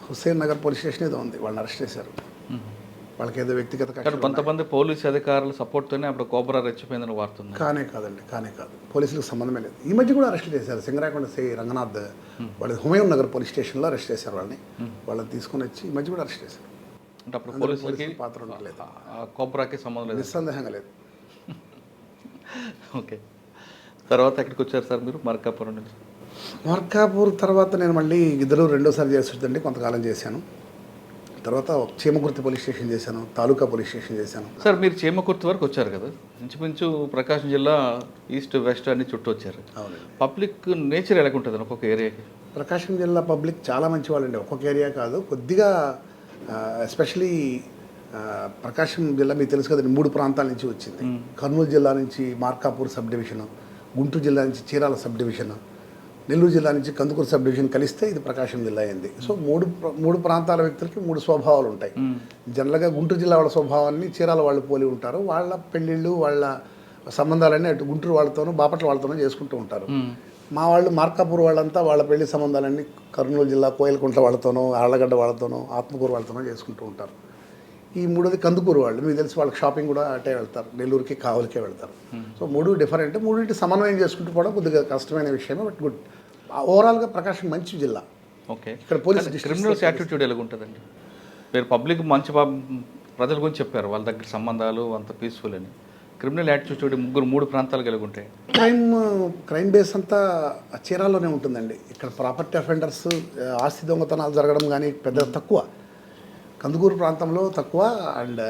హుస్సేన్ నగర్ పోలీస్ స్టేషన్ ఏదో ఉంది, వాళ్ళని అరెస్ట్ చేశారు. వాళ్ళకి ఏదో వ్యక్తిగత కానీ కక్షలు కొంతమంది పోలీసు అధికారుల సపోర్ట్తోనే అప్పుడు కోబ్రా రెచ్చిపోయిందని వార్తుంది. కానే కాదు, పోలీసులకు సంబంధమే లేదు. ఈ మధ్య కూడా అరెస్ట్ చేశారు. సింగరాయకొండ సి రంగనాథ్ వాళ్ళ హుమయూన్ నగర్ పోలీస్ స్టేషన్లో అరెస్ట్ చేశారు వాళ్ళని తీసుకొని వచ్చి ఈ మధ్య కూడా అరెస్ట్ చేశారు. అంటే అప్పుడు పోలీసులకి పాత్ర ఉండలేదు, కోబ్రాకి సంబంధం లేదు. నిస్సందేహంగా లేదు. ఓకే, తర్వాత ఎక్కడికి వచ్చారు సార్ మీరు? మార్కాపురం నుంచి. మార్కాపూర్ తర్వాత నేను మళ్ళీ ఇద్దరు రెండోసారి చేస్తుందండి, కొంతకాలం చేశాను. తర్వాత చీమకుర్తి పోలీస్ స్టేషన్ చేశాను, తాలూకా పోలీస్ స్టేషన్ చేశాను. సార్ మీరు చీమకుర్తి వరకు వచ్చారు కదా, ఇంచుమించు ప్రకాశం జిల్లా ఈస్ట్ వెస్ట్ అన్ని చుట్టూ వచ్చారు. అవునండి. పబ్లిక్ నేచర్ ఎలాగుంటుంది ఒక్కొక్క ఏరియాకి? ప్రకాశం జిల్లా పబ్లిక్ చాలా మంచి వాళ్ళండి, ఒక్కొక్క ఏరియా కాదు, కొద్దిగా ఎస్పెషలీ ప్రకాశం జిల్లా మీకు తెలుసు కదండి, 3 ప్రాంతాల నుంచి వచ్చింది. కర్నూలు జిల్లా నుంచి మార్కాపూర్ సబ్ డివిజన్, గుంటూరు జిల్లా నుంచి చీరాల సబ్ డివిజన్, నెల్లూరు జిల్లా నుంచి కందుకూరు సబ్ డివిజన్ కలిస్తే ఇది ప్రకాశం జిల్లా అయింది. సో మూడు ప్రాంతాల వ్యక్తులకి 3 స్వభావాలు ఉంటాయి. జనరల్గా గుంటూరు జిల్లా వాళ్ళ స్వభావాన్ని చీరాల వాళ్ళు పోలి ఉంటారు. వాళ్ళ పెళ్ళిళ్ళు, వాళ్ళ సంబంధాలన్నీ అటు గుంటూరు వాళ్ళతోనూ బాపట్ల వాళ్ళతోనూ చేసుకుంటూ ఉంటారు. మా వాళ్ళు మార్కాపూర్ వాళ్ళంతా వాళ్ళ పెళ్లి సంబంధాలన్నీ కర్నూలు జిల్లా కోయిలకుంట్ల వాళ్ళతోనూ, ఆళ్లగడ్డ వాళ్ళతోనూ, ఆత్మకూరు వాళ్ళతోనూ చేసుకుంటూ ఉంటారు. ఈ 3ది కందుకూరు వాళ్ళు, మీకు తెలిసి వాళ్ళకి షాపింగ్ కూడా అటే వెళ్తారు, నెల్లూరుకి కావలికే వెళ్తారు. సో 3 డిఫరెంట్, 3 సమన్వయం చేసుకుంటూ పోవడం కొద్దిగా కష్టమైన విషయమే, బట్ గుడ్. ఓవరాల్గా ప్రకాశం మంచి జిల్లా. ఓకే, ఇక్కడ పోలీస్ క్రిమినల్స్ యాటిట్యూడ్ ఎలాగుంటుందండి? మీరు పబ్లిక్ మంచి ప్రజల గురించి చెప్పారు, వాళ్ళ దగ్గర సంబంధాలు అంత పీస్ఫుల్ అని. క్రిమినల్ యాటిట్యూడ్ 3 ప్రాంతాలు కలిగి ఉంటాయి. క్రైమ్ బేస్ అంతా చీరాల్లోనే ఉంటుందండి. ఇక్కడ ప్రాపర్టీ అఫెండర్స్, ఆస్తి దొంగతనాలు జరగడం కానీ పెద్ద తక్కువ. కందుకూరు ప్రాంతంలో తక్కువ, అండ్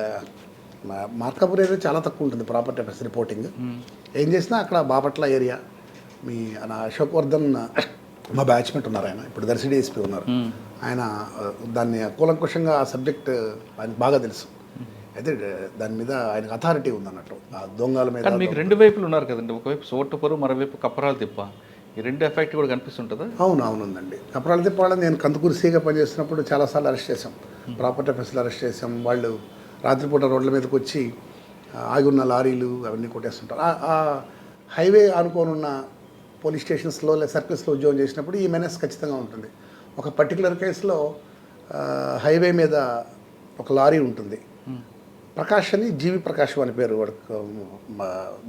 మార్కాపూర్ ఏరియా చాలా తక్కువ ఉంటుంది ప్రాపర్టీ అఫెండర్స్ రిపోర్టింగ్. ఏం చేసినా అక్కడ బాపట్ల ఏరియా, మీ అశోక్ వర్ధన్ మా బ్యాచ్మెంట్ ఉన్నారు, ఆయన ఇప్పుడు దర్శి డిఎస్పీ ఉన్నారు. ఆయన దాన్ని కూలంకుషంగా ఆ సబ్జెక్ట్ ఆయనకు బాగా తెలుసు. అయితే దాని మీద ఆయనకు అథారిటీ ఉందన్నట్టు ఆ దొంగల మీద. మీకు 2 వైపులు ఉన్నారు కదండి, ఒకవైపు సోటుపరు, మరోవైపు కప్పరాలు తిప్ప. ఈ 2 ఎఫెక్ట్ కూడా కనిపిస్తుంటుందా? అవునండి. కప్పరాలు తిప్ప వాళ్ళని నేను కందుకూరు సీగా పనిచేస్తున్నప్పుడు చాలాసార్లు అరెస్ట్ చేశాం, ప్రాపర్టీ అఫెన్స్లు అరెస్ట్ చేశాం. వాళ్ళు రాత్రిపూట రోడ్ల మీదకి వచ్చి ఆగి ఉన్న లారీలు అవన్నీ కొట్టేస్తుంటారు. ఆ హైవే అనుకోనున్న పోలీస్ స్టేషన్స్లో లేదా సర్కిల్స్లో ఉద్యోగం చేసినప్పుడు ఈ మెనెస్ ఖచ్చితంగా ఉంటుంది. ఒక పర్టికులర్ కేసులో హైవే మీద ఒక లారీ ఉంటుంది. ప్రకాష్ అని, జీవి ప్రకాష్ అని పేరు, వాడు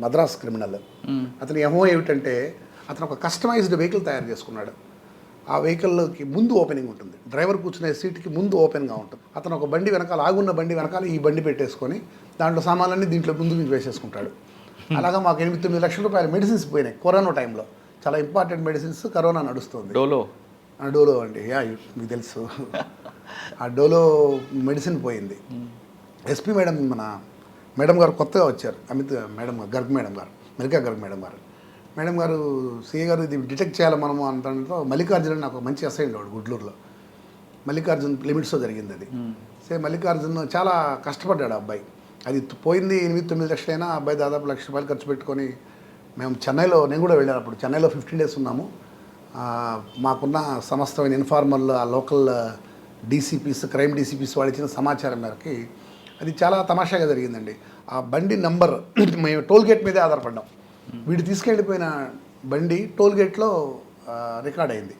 మద్రాస్ క్రిమినల్. అతని ఎమో ఏమిటంటే అతను ఒక కస్టమైజ్డ్ వెహికల్ తయారు చేసుకున్నాడు. ఆ వెహికల్లోకి ముందు ఓపెనింగ్ ఉంటుంది, డ్రైవర్ కూర్చునే సీట్కి ముందు ఓపెన్గా ఉంటుంది. అతను ఒక బండి వెనకాల, ఆగున్న బండి వెనకాల ఈ బండి పెట్టేసుకొని దాంట్లో సామాన్లన్నీ దీంట్లో ముందు నుంచి వేసేసుకుంటాడు. అలాగా మాకు 8-9 లక్షల రూపాయల మెడిసిన్స్ పోయినాయి కరోనా టైంలో. చాలా ఇంపార్టెంట్ మెడిసిన్స్, కరోనా నడుస్తుంది. డోలో అండి, మీకు తెలుసు. ఆ డోలో మెడిసిన్ పోయింది. ఎస్పీ మేడం గారు కొత్తగా వచ్చారు, అమిత్ మేడం గర్గ్ మేడం గారు, మెలికా గర్గ్ మేడం గారు సిఏ గారు ఇది డిటెక్ట్ చేయాలి మనము అంతలో మల్లికార్జున్ నాకు మంచి అసైన్ వాడు గుడ్లూరులో. మల్లికార్జున్ లిమిట్స్లో జరిగింది అది. మల్లికార్జున్ చాలా కష్టపడ్డాడు ఆ అబ్బాయి. అది పోయింది 8-9 లక్షలైనా ఆ అబ్బాయి దాదాపు ₹1,00,000 ఖర్చు పెట్టుకొని, మేము చెన్నైలో, నేను కూడా వెళ్ళాను అప్పుడు, చెన్నైలో 15 days ఉన్నాము. మాకున్న సమస్తమైన ఇన్ఫార్మల్, ఆ లోకల్ డీసీపీస్, క్రైమ్ డీసీపీస్ వాళ్ళు ఇచ్చిన సమాచారం మేరకి అది చాలా తమాషాగా జరిగిందండి. ఆ బండి నంబర్ మేము టోల్ గేట్ మీదే ఆధారపడ్డాం. వీడు తీసుకెళ్ళిపోయిన బండి టోల్ గేట్లో రికార్డ్ అయింది.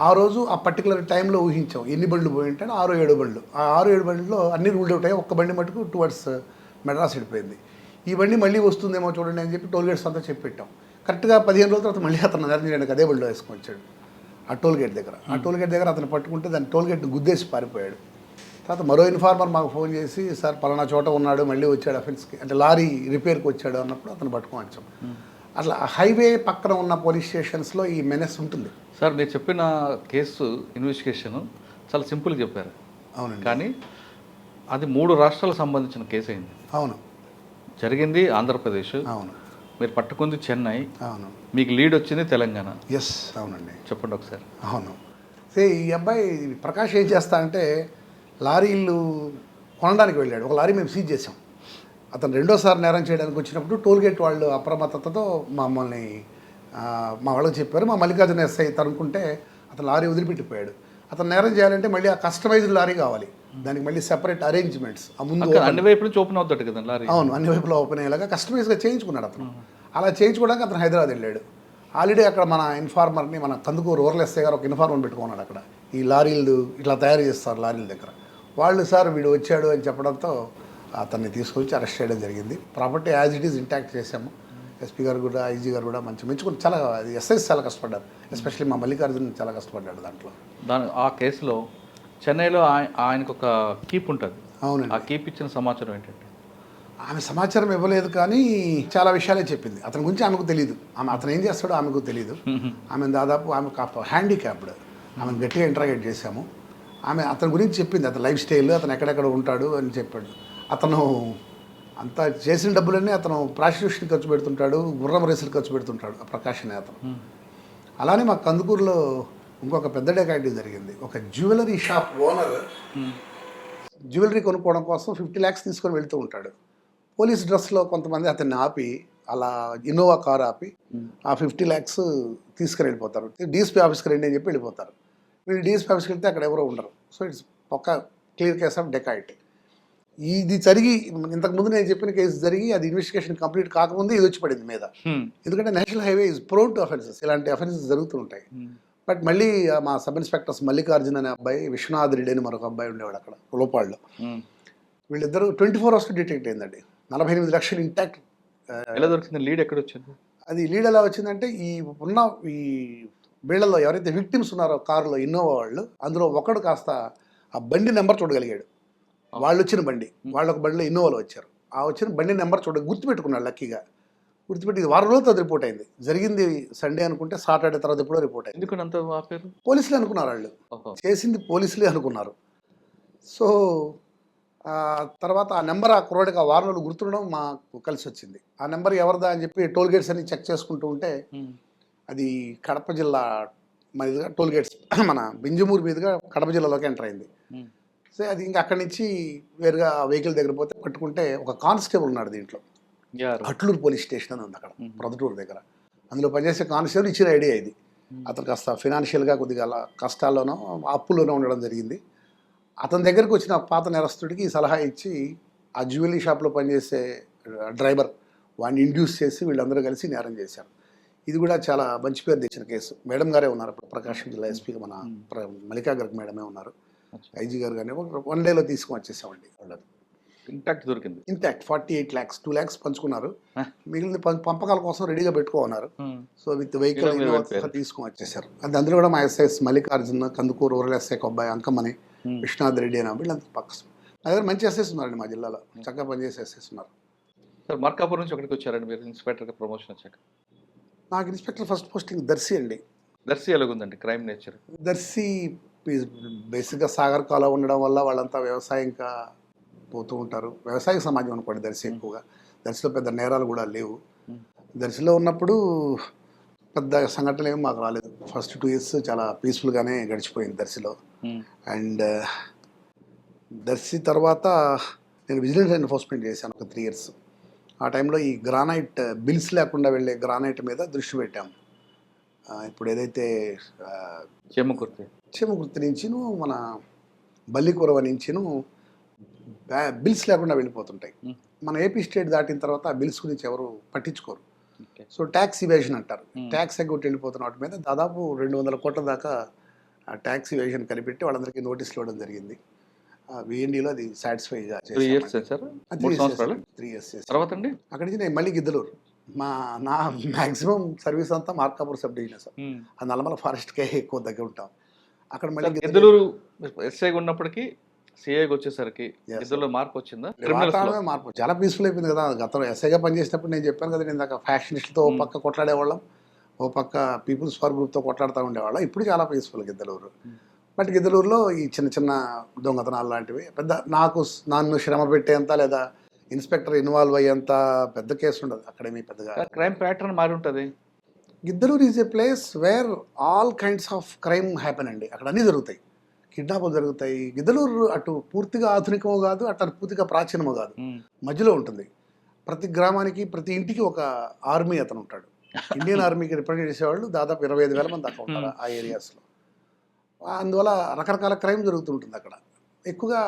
ఆ రోజు ఆ పర్టికులర్ టైంలో ఊహించాం ఎన్ని బండ్లు పోయి ఉంటాయి, 6-7 బండ్లు. ఆ 6-7 బండ్లో అన్ని రూల్డ్ అవుట్ అయ్యి, ఒక్క బండి మటుకు టువర్డ్స్ మెడ్రాస్ వెళ్ళిపోయింది. ఈ బండి మళ్ళీ వస్తుందేమో చూడండి అని చెప్పి టోల్ గేట్స్ అంతా చెప్పి పెట్టాం. కరెక్ట్గా 15 రోజుల తర్వాత మళ్ళీ అతను నరేంద్రకి అదే బండిలో వేసుకొని వచ్చాడు ఆ టోల్ గేట్ దగ్గర. ఆ టోల్ గేట్ దగ్గర అతను పట్టుకుంటే దాన్ని టోల్ గేట్ని గుద్దేసి పారిపోయాడు. తర్వాత మరో ఇన్ఫార్మర్ మాకు ఫోన్ చేసి, సార్ పలానా చోట ఉన్నాడు, మళ్ళీ వచ్చాడు అఫెన్స్కి, అంటే లారీ రిపేర్కి వచ్చాడు అన్నప్పుడు అతను పట్టుకొని వచ్చాం. అట్లా హైవే పక్కన ఉన్న పోలీస్ స్టేషన్స్లో ఈ మెనెస్ ఉంటుంది. సార్ మీరు చెప్పిన కేసు ఇన్వెస్టిగేషన్ చాలా సింపుల్గా చెప్పారు. అవునండి. కానీ అది 3 రాష్ట్రాలకు సంబంధించిన కేసు అయింది. అవును. జరిగింది ఆంధ్రప్రదేశ్. అవును. మీరు పట్టుకుంది చెన్నై. అవును. మీకు లీడ్ వచ్చింది తెలంగాణ. ఎస్, అవునండి. చెప్పండి ఒకసారి. అవును. ఈ అబ్బాయి ప్రకాష్ ఏం చేస్తా అంటే లారీలు కొనడానికి వెళ్ళాడు. ఒక లారీ మేము సీజ్ చేసాం. అతను రెండోసారి నేరం చేయడానికి వచ్చినప్పుడు టోల్గేట్ వాళ్ళు అప్రమత్తతతో మమ్మల్ని మా వాళ్ళకి చెప్పారు. మా మల్లికార్జున ఎస్ఐ తరుముకుంటే అతను లారీ వదిలిపెట్టిపోయాడు. అతను నేరం చేయాలంటే మళ్ళీ ఆ కస్టమైజ్డ్ లారీ కావాలి. దానికి మళ్ళీ సెపరేట్ అరేంజ్మెంట్స్ ఆ ముందు అక్కడ అన్ని వైపుల నుంచి ఓపెన్ అవుతాడు కదా లారీ. అవును, అన్ని వైపులా ఓపెన్ అయ్యేలాగా కస్టమైజ్గా చేయించుకున్నాడు అతను. అలా చేయించుకోవడానికి అతను హైదరాబాద్ వెళ్ళాడు. ఆల్రెడీ అక్కడ మన ఇన్ఫార్మర్ని, మన కందుకూరు రూరల్ ఎస్ఐ గారు ఒక ఇన్ఫార్మర్ పెట్టుకున్నాడు అక్కడ. ఈ లారీలు ఇట్లా తయారు చేస్తారు లారీల దగ్గర. వాళ్ళు సార్ వీడు వచ్చాడు అని చెప్పడంతో అతన్ని తీసుకొచ్చి అరెస్ట్ చేయడం జరిగింది. Property as it is intact చేశాము. ఎస్పీ గారు కూడా, ఐజీ గారు కూడా మంచి మెచ్చుకుని చాలా ఎస్ఐస్ చాలా కష్టపడ్డారు. ఎస్పెషల్లీ మా మల్లికార్జున్ చాలా కష్టపడ్డాడు దాంట్లో. ఆ కేసులో చెన్నైలో ఆయనకు ఒక కీప్ ఉంటుంది. అవునండి. ఆ కీప్ ఇచ్చిన సమాచారం ఏంటంటే ఆమె సమాచారం ఇవ్వలేదు, కానీ చాలా విషయాలే చెప్పింది. అతని గురించి ఆమెకు తెలియదు. అతను ఏం చేస్తాడో ఆమెకు తెలియదు. ఆమె దాదాపు ఆమెకు హ్యాండిక్యాప్డ్. ఆమెను గట్టిగా ఇంటరాగేట్ చేశాము. ఆమె అతని గురించి చెప్పింది, అతని లైఫ్ స్టైల్, అతను ఎక్కడెక్కడ ఉంటాడు అని చెప్పాడు. అతను అంత చేసిన డబ్బులన్నీ అతను ప్రాస్టిట్యూషన్ ఖర్చు పెడుతుంటాడు, గుర్రం రేసులు ఖర్చు పెడుతుంటాడు ఆ ప్రకాష్ అనే అతను. అలానే మా కందుకూరులో ఇంకొక పెద్ద డెకాయిటీ జరిగింది. ఒక జ్యువెలరీ షాప్ ఓనర్ జ్యువెలరీ కొనుక్కోవడం కోసం 50 lakhs తీసుకొని వెళ్తూ ఉంటాడు. పోలీస్ డ్రెస్లో కొంతమంది అతన్ని ఆపి, అలా ఇన్నోవా కార్ ఆపి ఆ 50 lakhs తీసుకుని వెళ్ళిపోతారు. డీఎస్పీ ఆఫీస్కి రండి అని చెప్పి వెళ్ళిపోతారు. వీళ్ళు డీఎస్పీ ఆఫీస్కి వెళ్తే అక్కడ ఎవరో ఉండరు. సో ఇట్స్ ఒక క్లియర్ కేస్ ఆఫ్ డెకాయిటీ. ఇది జరిగి ఇంతకుముందు నేను చెప్పిన కేసు జరిగి అది ఇన్వెస్టిగేషన్ కంప్లీట్ కాకముందే ఇది వచ్చి పడింది మీద. ఎందుకంటే national highway is prone to offences, ఇలాంటి అఫెన్సెస్ జరుగుతూ ఉంటాయి. బట్ మళ్ళీ మా సబ్ ఇన్స్పెక్టర్స్ మల్లికార్జున్ అనే అబ్బాయి, విశ్వనాథ్ రెడ్డి అని మరొక అబ్బాయి ఉండేవాడు అక్కడ లోపాడులో. వీళ్ళిద్దరూ 24 hours డిటెక్ట్ అయిందండి. 48 లక్షలు ఇంటాక్ట్. ఎలా దొరికింది లీడ్? ఎక్కడ వచ్చింది అది? లీడ్ ఎలా వచ్చిందంటే ఈ వీళ్ళలో ఎవరైతే విక్టిమ్స్ ఉన్నారో కారులో ఇన్నోవా వాళ్ళు, అందులో ఒకడు కాస్త ఆ బండి నెంబర్ చూడగలిగాడు. వాళ్ళు వచ్చిన బండి, వాళ్ళు ఒక బండిలో ఇన్నోవాలో వచ్చారు. ఆ వచ్చిన బండి నెంబర్ గుర్తుపెట్టుకున్నాడు లక్కీగా. గుర్తుపెట్టి ఇది వారం రోజులతో అది రిపోర్ట్ అయింది. జరిగింది సండే అనుకుంటే, సాటర్డే తర్వాత ఎప్పుడో రిపోర్ట్ అయింది. ఎందుకంటే అంత ఆపారు? పోలీసులే అనుకున్నారు, వాళ్ళు చేసింది పోలీసులే అనుకున్నారు. సో తర్వాత ఆ నెంబర్ ఆ కుర్రాడికి ఆ వారం రోజులు గుర్తుండడం మాకు కలిసి వచ్చింది. ఆ నెంబర్ ఎవరిదా అని చెప్పి టోల్ గేట్స్ అని చెక్ చేసుకుంటూ ఉంటే అది కడప జిల్లా మీదుగా టోల్ గేట్స్ మన బింజమూరు మీదుగా కడప జిల్లాలోకి ఎంటర్ అయింది. సో అది ఇంకా అక్కడి నుంచి వేరుగా వెహికల్ దగ్గర పోతే పట్టుకుంటే ఒక కానిస్టేబుల్ ఉన్నాడు దీంట్లో. అట్లూరు పోలీస్ స్టేషన్ అని ఉంది అక్కడ ప్రొద్దుటూరు దగ్గర. అందులో పనిచేసే కానిస్టేబుల్ ఇచ్చిన ఐడియా ఇది. అతను కాస్త ఫినాన్షియల్గా కొద్దిగా అలా కష్టాల్లోనో అప్పుల్లోనో ఉండడం జరిగింది. అతని దగ్గరకు వచ్చిన పాత నేరస్తుడికి సలహా ఇచ్చి ఆ జ్యువెలరీ షాప్లో పనిచేసే డ్రైవర్ వాడిని ఇండ్యూస్ చేసి వీళ్ళందరూ కలిసి నేరం చేశారు. ఇది కూడా చాలా మంచి పేరు తెచ్చిన కేసు. మేడం గారే ఉన్నారు ఇప్పుడు ప్రకాశం జిల్లా ఎస్పీగా, మన మల్లికా గారికి మేడమే ఉన్నారు. ఐజీ గారు కానీ 1 dayలో తీసుకొని వచ్చేసామండి వాళ్ళని. ఇంటాక్ట్ దొరికింది. ఇంటాక్ట్ 48 lakhs, 2 lakhs పంచుకున్నారు. మిగిలిన పంపకాల కోసం రెడీగా పెట్టుకున్నారు. సో విత్ వెహికల్ తీసుకొని వచ్చేసారు. అది అందులో కూడా మా SIs Mallikarjun, Kandukur rural SI అబ్బాయి అంకమ్మని, విశ్వనాథ్ రెడ్డి అని వీళ్ళంతా పక్క. నా దగ్గర మంచి ఎస్ఎస్ ఉన్నారండి మా జిల్లాలో, చక్కగా పనిచేసే ఎస్ఎస్ ఉన్నారు. సార్ మార్కాపూర్ నుంచి ఎక్కడికి వచ్చారండి మీరు ఇన్స్పెక్టర్గా ప్రమోషన్ వచ్చాక? నాకు ఇన్స్పెక్టర్ ఫస్ట్ పోస్టింగ్ దర్శి అండి. దర్శి ఎలాగుందండి క్రైమ్ నేచర్? దర్శి బేసిక్గా సాగర్ కాలువ ఉండడం వల్ల వాళ్ళంతా వ్యవసాయంగా పోతూ ఉంటారు. వ్యవసాయ సమాజం అనుకోండి దర్శి ఎక్కువగా. దర్శిలో పెద్ద నేరాలు కూడా లేవు. దర్శిలో ఉన్నప్పుడు పెద్ద సంఘటనలు ఏమి మాకు రాలేదు. ఫస్ట్ 2 years చాలా పీస్ఫుల్గానే గడిచిపోయింది దర్శిలో. అండ్ దర్శి తర్వాత నేను విజిలెన్స్ ఎన్ఫోర్స్మెంట్ చేశాను ఒక 3 years. ఆ టైంలో ఈ గ్రానైట్ బిల్స్ లేకుండా వెళ్ళే గ్రానైట్ మీద దృష్టి పెట్టాము. ఇప్పుడు ఏదైతే చేమకుర్తి నుంచిను మన బల్లికొరవ నుంచిను బిల్స్ లేకుండా వెళ్ళిపోతుంటాయి. మన ఏపీ స్టేట్ దాటిన తర్వాత ఆ బిల్స్ గురించి ఎవరు పట్టించుకోరు. సో ట్యాక్స్ ఇవేషన్ అంటారు. ట్యాక్స్ ఎగ్గొట్టి వెళ్ళిపోతున్న వాటి మీద దాదాపు 200 కోట్ల దాకా ట్యాక్స్ ఇవేషన్ కనిపెట్టి వాళ్ళందరికీ నోటీసులు ఇవ్వడం జరిగింది. VNDలో అది సాటిస్ఫైగా 3 years సార్. 3 సంవత్సరాలు. 3 years తర్వాత అండి అక్కడి నుంచి నేను మళ్ళీ గిద్దలూరు. నా మ్యాక్సిమం సర్వీస్ అంతా మార్కాపూర్ సబ్ డివిజన్ సార్. ఆ నల్లమల ఫారెస్ట్కే ఎక్కువ దగ్గర ఉంటాం. అక్కడ మళ్ళీ గిద్దలూరు ఎస్ఐగా ఉన్నప్పటికీ సిఐకి వచ్చేసరికి గిద్దలూరులో మార్పు వచ్చిందా? మార్పు చాలా పీస్ఫుల్ అయిపోయింది కదా. గతంలో ఎస్ఐగా పనిచేసినప్పుడు నేను చెప్పాను కదా, నేను దాకా ఫ్యాక్షనిస్ట్తో ఓ పక్క కొట్లాడేవాళ్ళం, ఓ పక్క పీపుల్స్ ఫర్ గ్రూప్తో కొట్లాడుతూ ఉండేవాళ్ళం. ఇప్పుడు చాలా పీస్ఫుల్ గిద్దలూరు. బట్ గిద్దలూరులో ఈ చిన్న చిన్న దొంగతనాలు లాంటివి పెద్ద నన్ను శ్రమ పెట్టేంత లేదా ఇన్స్పెక్టర్ ఇన్వాల్వ్ అయ్యేంత పెద్ద కేసు ఉండదు. అక్కడేమీ పెద్దగా క్రైమ్ ప్యాటర్న్ మారి ఉంటుంది. Giddalur is a place where all kinds of crime happen అండి. అక్కడ అన్నీ జరుగుతాయి. కిడ్నాపులు జరుగుతాయి. గిద్దలూరు అటు పూర్తిగా ఆధునికమో కాదు, అటు పూర్తిగా ప్రాచీనమో కాదు, మధ్యలో ఉంటుంది. ప్రతి గ్రామానికి ప్రతి ఇంటికి ఒక ఆర్మీ అతను ఉంటాడు. ఇండియన్ ఆర్మీకి రిప్రజెంట్ చేసేవాళ్ళు దాదాపు 25,000 మంది దాకా ఉంటారు ఆ ఏరియాస్లో. అందువల్ల రకరకాల క్రైమ్ జరుగుతుంటుంది అక్కడ. ఎక్కువగా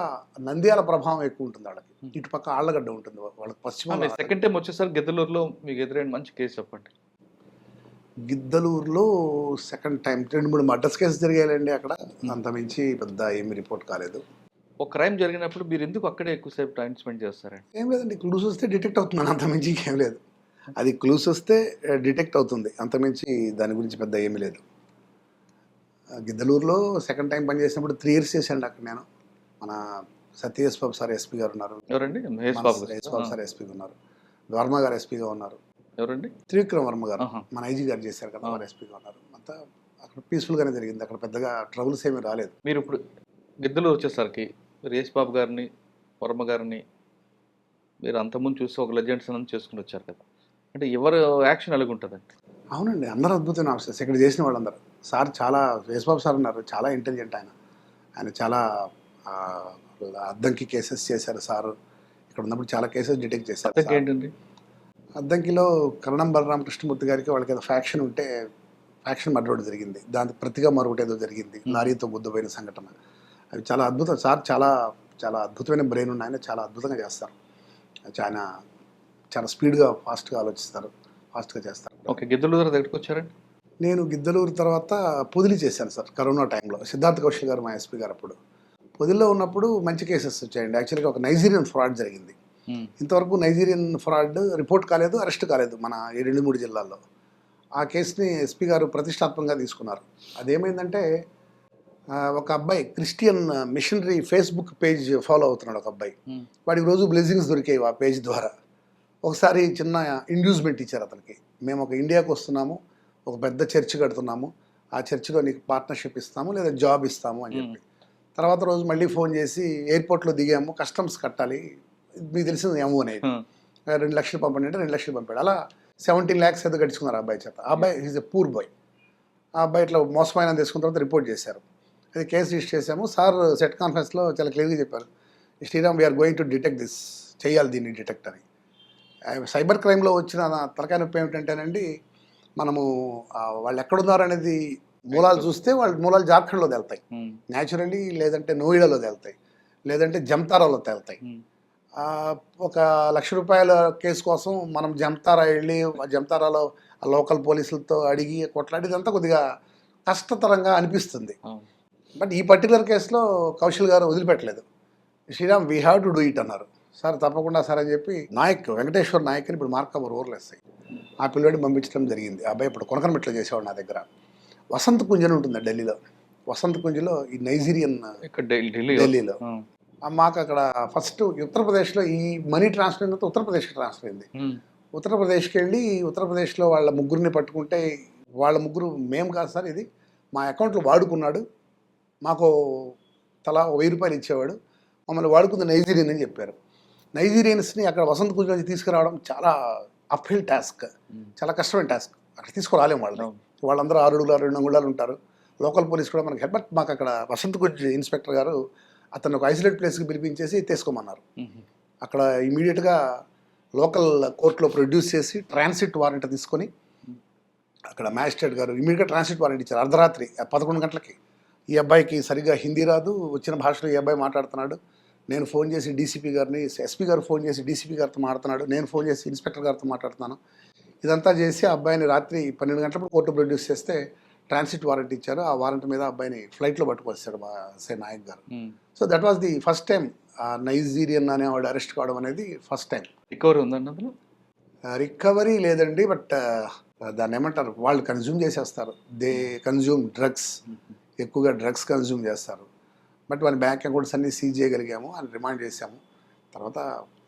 నంద్యాల ప్రభావం ఎక్కువ ఉంటుంది వాళ్ళకి. ఇటు పక్క ఆళ్ళగడ్డ ఉంటుంది వాళ్ళకి పశ్చిమ. మీరు సెకండ్ టైం వచ్చేసరికి గిద్దలూరులో మీకు ఎదురైన మంచి కేసు చెప్పండి. గిద్దలూరులో సెకండ్ టైం 2-3 మర్డర్స్ కేసు జరిగాయండి అక్కడ. అంతమించి పెద్ద ఏమి రిపోర్ట్ కాలేదు. ఒక క్రైమ్ జరిగినప్పుడు మీరు ఎందుకు అక్కడే ఎక్కువసేపు టైం స్పెండ్ చేస్తారండి? ఏం లేదండి, క్లూస్ వస్తే డిటెక్ట్ అవుతుంది, అంతమించి ఇంకేం లేదు. అది క్లూస్ వస్తే డిటెక్ట్ అవుతుంది, అంతమించి దాని గురించి పెద్ద ఏమీ లేదు. గిద్దలూరులో సెకండ్ టైం పనిచేసినప్పుడు 3 years చేశాను అక్కడ నేను. మన సత్యేష్ బాబు సార్ ఎస్పీ గారు ఉన్నారు. ఎవరండి? మహేష్ మన బాబు మహేష్ బాబు సార్ ఎస్పీగా ఉన్నారు. వర్మ గారు ఎస్పీగా ఉన్నారు. ఎవరండి? త్రివిక్రమ్ వర్మ గారు ఆహా. మన ఐజీ గారు చేశారు కదా, వారు ఎస్పీగా ఉన్నారు. అంతా అక్కడ పీస్ఫుల్గానే జరిగింది, అక్కడ పెద్దగా ట్రబుల్స్ ఏమీ రాలేదు. మీరు ఇప్పుడు గిద్దలూరు వచ్చేసరికి మహేష్ బాబు గారిని, వర్మ గారిని మీరు అంతకుముందు చూసి ఒక లెజెండ్స్ అని చేసుకుని వచ్చారు కదా, అంటే ఎవరు యాక్షన్ ఎలాగుంటుందండి? అవునండి, అందరూ అద్భుతమైన ఆఫీసర్స్ ఇక్కడ చేసిన వాళ్ళందరూ. సార్ చాలా, యేసుబాబు సార్ ఉన్నారు, చాలా ఇంటెలిజెంట్ ఆయన చాలా అద్దంకి కేసెస్ చేశారు సార్. ఇక్కడ ఉన్నప్పుడు చాలా కేసెస్ డిటెక్ట్ చేశారు సార్. ఏంటండి? అద్దంకిలో కరణం బలరామ కృష్ణమూర్తి గారికి వాళ్ళకి ఏదో ఫ్యాక్షన్ ఉంటే ఫ్యాక్షన్ మర్డర్ ఒకటి జరిగింది, దానికి ప్రతిగా మరొకటి ఏదో జరిగింది, లారీతో గుద్దపోయిన సంఘటన. అవి చాలా అద్భుతం సార్, చాలా చాలా అద్భుతమైన బ్రెయిన్ ఉన్న ఆయన, చాలా అద్భుతంగా చేస్తారు. ఆయన చాలా స్పీడ్గా ఫాస్ట్గా ఆలోచిస్తారు, ఫాస్ట్గా చేస్తారు. ఓకే, గిద్దలూరు దగ్గరికి వచ్చారండి? నేను గిద్దలూరు తర్వాత పొదిలి చేశాను సార్ కరోనా టైంలో. సిద్ధార్థ కౌశల్ గారు మా ఎస్పీ గారు అప్పుడు. పొదిల్లో ఉన్నప్పుడు మంచి కేసెస్ వచ్చాయండి. యాక్చువల్గా ఒక నైజీరియన్ ఫ్రాడ్ జరిగింది. ఇంతవరకు నైజీరియన్ ఫ్రాడ్ రిపోర్ట్ కాలేదు, అరెస్ట్ కాలేదు మన ఈ 2-3 జిల్లాల్లో. ఆ కేసుని ఎస్పీ గారు ప్రతిష్టాత్మకంగా తీసుకున్నారు. అదేమైందంటే ఒక అబ్బాయి Christian missionary Facebook page follow అవుతున్నాడు ఒక అబ్బాయి. వాడికి రోజు బ్లెస్సింగ్స్ దొరికేవి ఆ పేజ్ ద్వారా. ఒకసారి చిన్న ఇండ్యూస్మెంట్ ఇచ్చారు అతనికి, మేము ఒక ఇండియాకు వస్తున్నాము, ఒక పెద్ద చర్చ్ కడుతున్నాము, ఆ చర్చిలో నీకు పార్ట్నర్షిప్ ఇస్తాము లేదా జాబ్ ఇస్తాము అని చెప్పి. తర్వాత రోజు మళ్ళీ ఫోన్ చేసి ఎయిర్పోర్ట్లో దిగాము, కస్టమ్స్ కట్టాలి, మీకు తెలిసింది ఏమో అనేది, 2 లక్షలు పంపండి అంటే 2 లక్షలు పంపాడు. అలా 17 lakhs ఏదో గడుచుకున్నారు ఆ అబ్బాయి చేత. ఆ అబ్బాయి ఈజ్ ఎ పూర్ బాయ్. ఆ అబ్బాయి ఇట్లా మోసమైన తీసుకున్న తర్వాత రిపోర్ట్ చేశారు. అది కేసు రిజిస్టర్ చేశాము. సార్ సెట్ కాన్ఫరెన్స్లో చాలా క్లియర్గా చెప్పారు, Sriram we're going to detect this, చేయాలి దీన్ని డిటెక్ట్ అని. సైబర్ క్రైమ్లో వచ్చిన తలకాయ నొప్పి ఏమిటంటేనండి, మనము వాళ్ళు ఎక్కడున్నారు అనేది మూలాలు చూస్తే వాళ్ళ మూలాలు జార్ఖండ్లో తేలుతాయి న్యాచురల్లీ, లేదంటే నోయిడాలో తేలుతాయి, లేదంటే జమ్తారాలో తేలుతాయి. ఒక ₹1,00,000 కేసు కోసం మనం జమ్తారా వెళ్ళి జమ్తారాలో లోకల్ పోలీసులతో అడిగి కొట్లాడేదంతా కొద్దిగా కష్టతరంగా అనిపిస్తుంది. బట్ ఈ పర్టికులర్ కేసులో కౌశల్ గారు వదిలిపెట్టలేదు. Sriram we have to do it అన్నారు. సార్ తప్పకుండా సార్ అని చెప్పి వెంకటేశ్వర్ నాయక్ అని ఇప్పుడు మార్కాపూర్ ఊర్లో వేస్తాయి, ఆ పిల్లవాడిని పంపించడం జరిగింది. ఆ అబ్బాయి ఇప్పుడు కొనకనమెట్లో చేసేవాడు నా దగ్గర. వసంత్ కుంజ్ అని ఉంటుంది ఢిల్లీలో. వసంత్ కుంజ్లో ఈ నైజీరియన్ ఢిల్లీలో మాకు అక్కడ ఫస్ట్ ఉత్తరప్రదేశ్లో ఈ మనీ ట్రాన్స్ఫర్ అయిన ఉత్తరప్రదేశ్కి ట్రాన్స్ఫర్ అయింది. ఉత్తరప్రదేశ్కి వెళ్ళి ఉత్తరప్రదేశ్లో వాళ్ళ ముగ్గురిని పట్టుకుంటే, వాళ్ళ ముగ్గురు మేము కాదు సార్, ఇది మా అకౌంట్లో వాడుకున్నాడు, మాకు తలా ₹1000 ఇచ్చేవాడు, మమ్మల్ని వాడుకుంది నైజీరియన్ అని చెప్పారు. నైజీరియన్స్ని అక్కడ వసంత్ కుంజ్ నుంచి తీసుకురావడం చాలా అప్హిల్ టాస్క్, చాలా కష్టమైన టాస్క్. అక్కడ తీసుకురాలేము వాళ్ళని, వాళ్ళందరూ 6 అడుగులు 2 అంగుళాలు ఉంటారు. లోకల్ పోలీస్ కూడా మనకి హెల్ప్. బట్ మాకు అక్కడ వసంత్ కుంజ్ ఇన్స్పెక్టర్ గారు అతను ఒక ఐసోలేట్ ప్లేస్కి పిలిపించేసి తీసుకోమన్నారు. అక్కడ ఇమీడియట్గా లోకల్ కోర్టులో ప్రొడ్యూస్ చేసి ట్రాన్సిట్ వారెంట్ తీసుకొని అక్కడ మ్యాజిస్ట్రేట్ గారు ఇమీడియట్గా ట్రాన్సిట్ వారెంట్ ఇచ్చారు. అర్ధరాత్రి 11 గంటలకి. ఈ అబ్బాయికి సరిగ్గా హిందీ రాదు, వచ్చిన భాషలో ఈ అబ్బాయి మాట్లాడుతున్నాడు. నేను ఫోన్ చేసి డీసీపీ గారిని, ఎస్పీ గారు ఫోన్ చేసి డీసీపీ గారితో మాట్లాడుతున్నాడు, నేను ఫోన్ చేసి ఇన్స్పెక్టర్ గారితో మాట్లాడుతున్నాను. ఇదంతా చేసి ఆ అబ్బాయిని రాత్రి 12 గంటలకు కోర్టు ప్రొడ్యూస్ చేస్తే ట్రాన్సిట్ వారెంట్ ఇచ్చారు. ఆ వారెంట్ మీద అబ్బాయిని ఫ్లైట్లో పట్టుకొచ్చాడు మా ఎస్ఐ నాయక్ గారు. So that was the first time Nigerian అనేవాడు అరెస్ట్ కావడం అనేది ఫస్ట్ టైం. రికవరీ ఉందండి అందులో? రికవరీ లేదండి, బట్ దాన్ని ఏమంటారు, వాళ్ళు కన్జ్యూమ్ చేసేస్తారు. దే కన్జ్యూమ్ డ్రగ్స్, ఎక్కువగా డ్రగ్స్ కన్జ్యూమ్ చేస్తారు. బట్ వాళ్ళ బ్యాంక్ అకౌంట్స్ అన్ని సీజ్ చేయగలిగాము, అని రిమాండ్ చేసాము. తర్వాత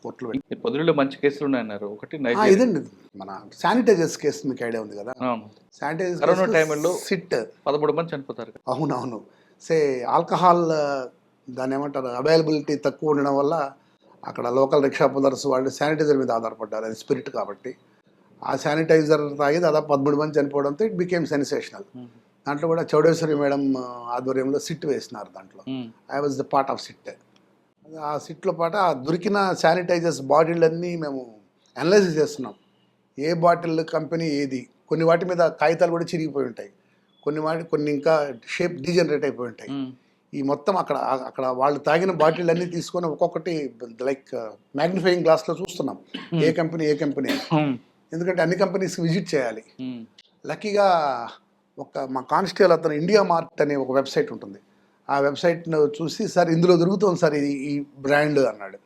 కోర్టులో పొద్దులో మంచి కేసులు ఉన్నాయన్నారు. ఒకటి ఇదండి మన శానిటైజర్స్ కేసు, మీకు ఐడియా ఉంది కదా, శానిటైజర్స్ కరోనా టైంలో సిట్ 13 మంది చనిపోతారు. అవునవును. ఆల్కహాల్ దాన్ని ఏమంటారు, అవైలబిలిటీ తక్కువ ఉండడం వల్ల అక్కడ లోకల్ రిక్షా పుల్లర్స్ వాళ్ళు శానిటైజర్ మీద ఆధారపడ్డారు, అది స్పిరిట్ కాబట్టి. ఆ శానిటైజర్ తాగి దాదాపు 13 మంది చనిపోవడంతో ఇట్ బికేమ్ సెన్సేషనల్. దాంట్లో కూడా చౌడేశ్వరి మేడం ఆధ్వర్యంలో సిట్ వేసినారు. దాంట్లో I was the part of SIT. ఆ సిట్లో పాటు ఆ దొరికిన శానిటైజర్స్ బాటిళ్ళన్నీ మేము అనలైజ్ చేస్తున్నాం. ఏ బాటిల్ కంపెనీ ఏది, కొన్ని వాటి మీద కాగితాలు కూడా చిరిగిపోయి ఉంటాయి, కొన్ని ఇంకా షేప్ డీజనరేట్ అయిపోయి ఉంటాయి. ఈ మొత్తం అక్కడ అక్కడ వాళ్ళు తాగిన బాటిల్ అన్నీ తీసుకొని ఒక్కొక్కటి లైక్ మ్యాగ్నిఫైయింగ్ గ్లాస్లో చూస్తున్నాం ఏ కంపెనీ ఎందుకంటే అన్ని కంపెనీస్కి విజిట్ చేయాలి. లక్కీగా మా కానిస్టేబుల్ అతను ఇండియా మార్ట్ అనే ఒక వెబ్సైట్ ఉంటుంది, ఆ వెబ్సైట్ను చూసి సార్ ఇందులో దొరుకుతుంది సార్ ఈ బ్రాండ్ అన్నాడు.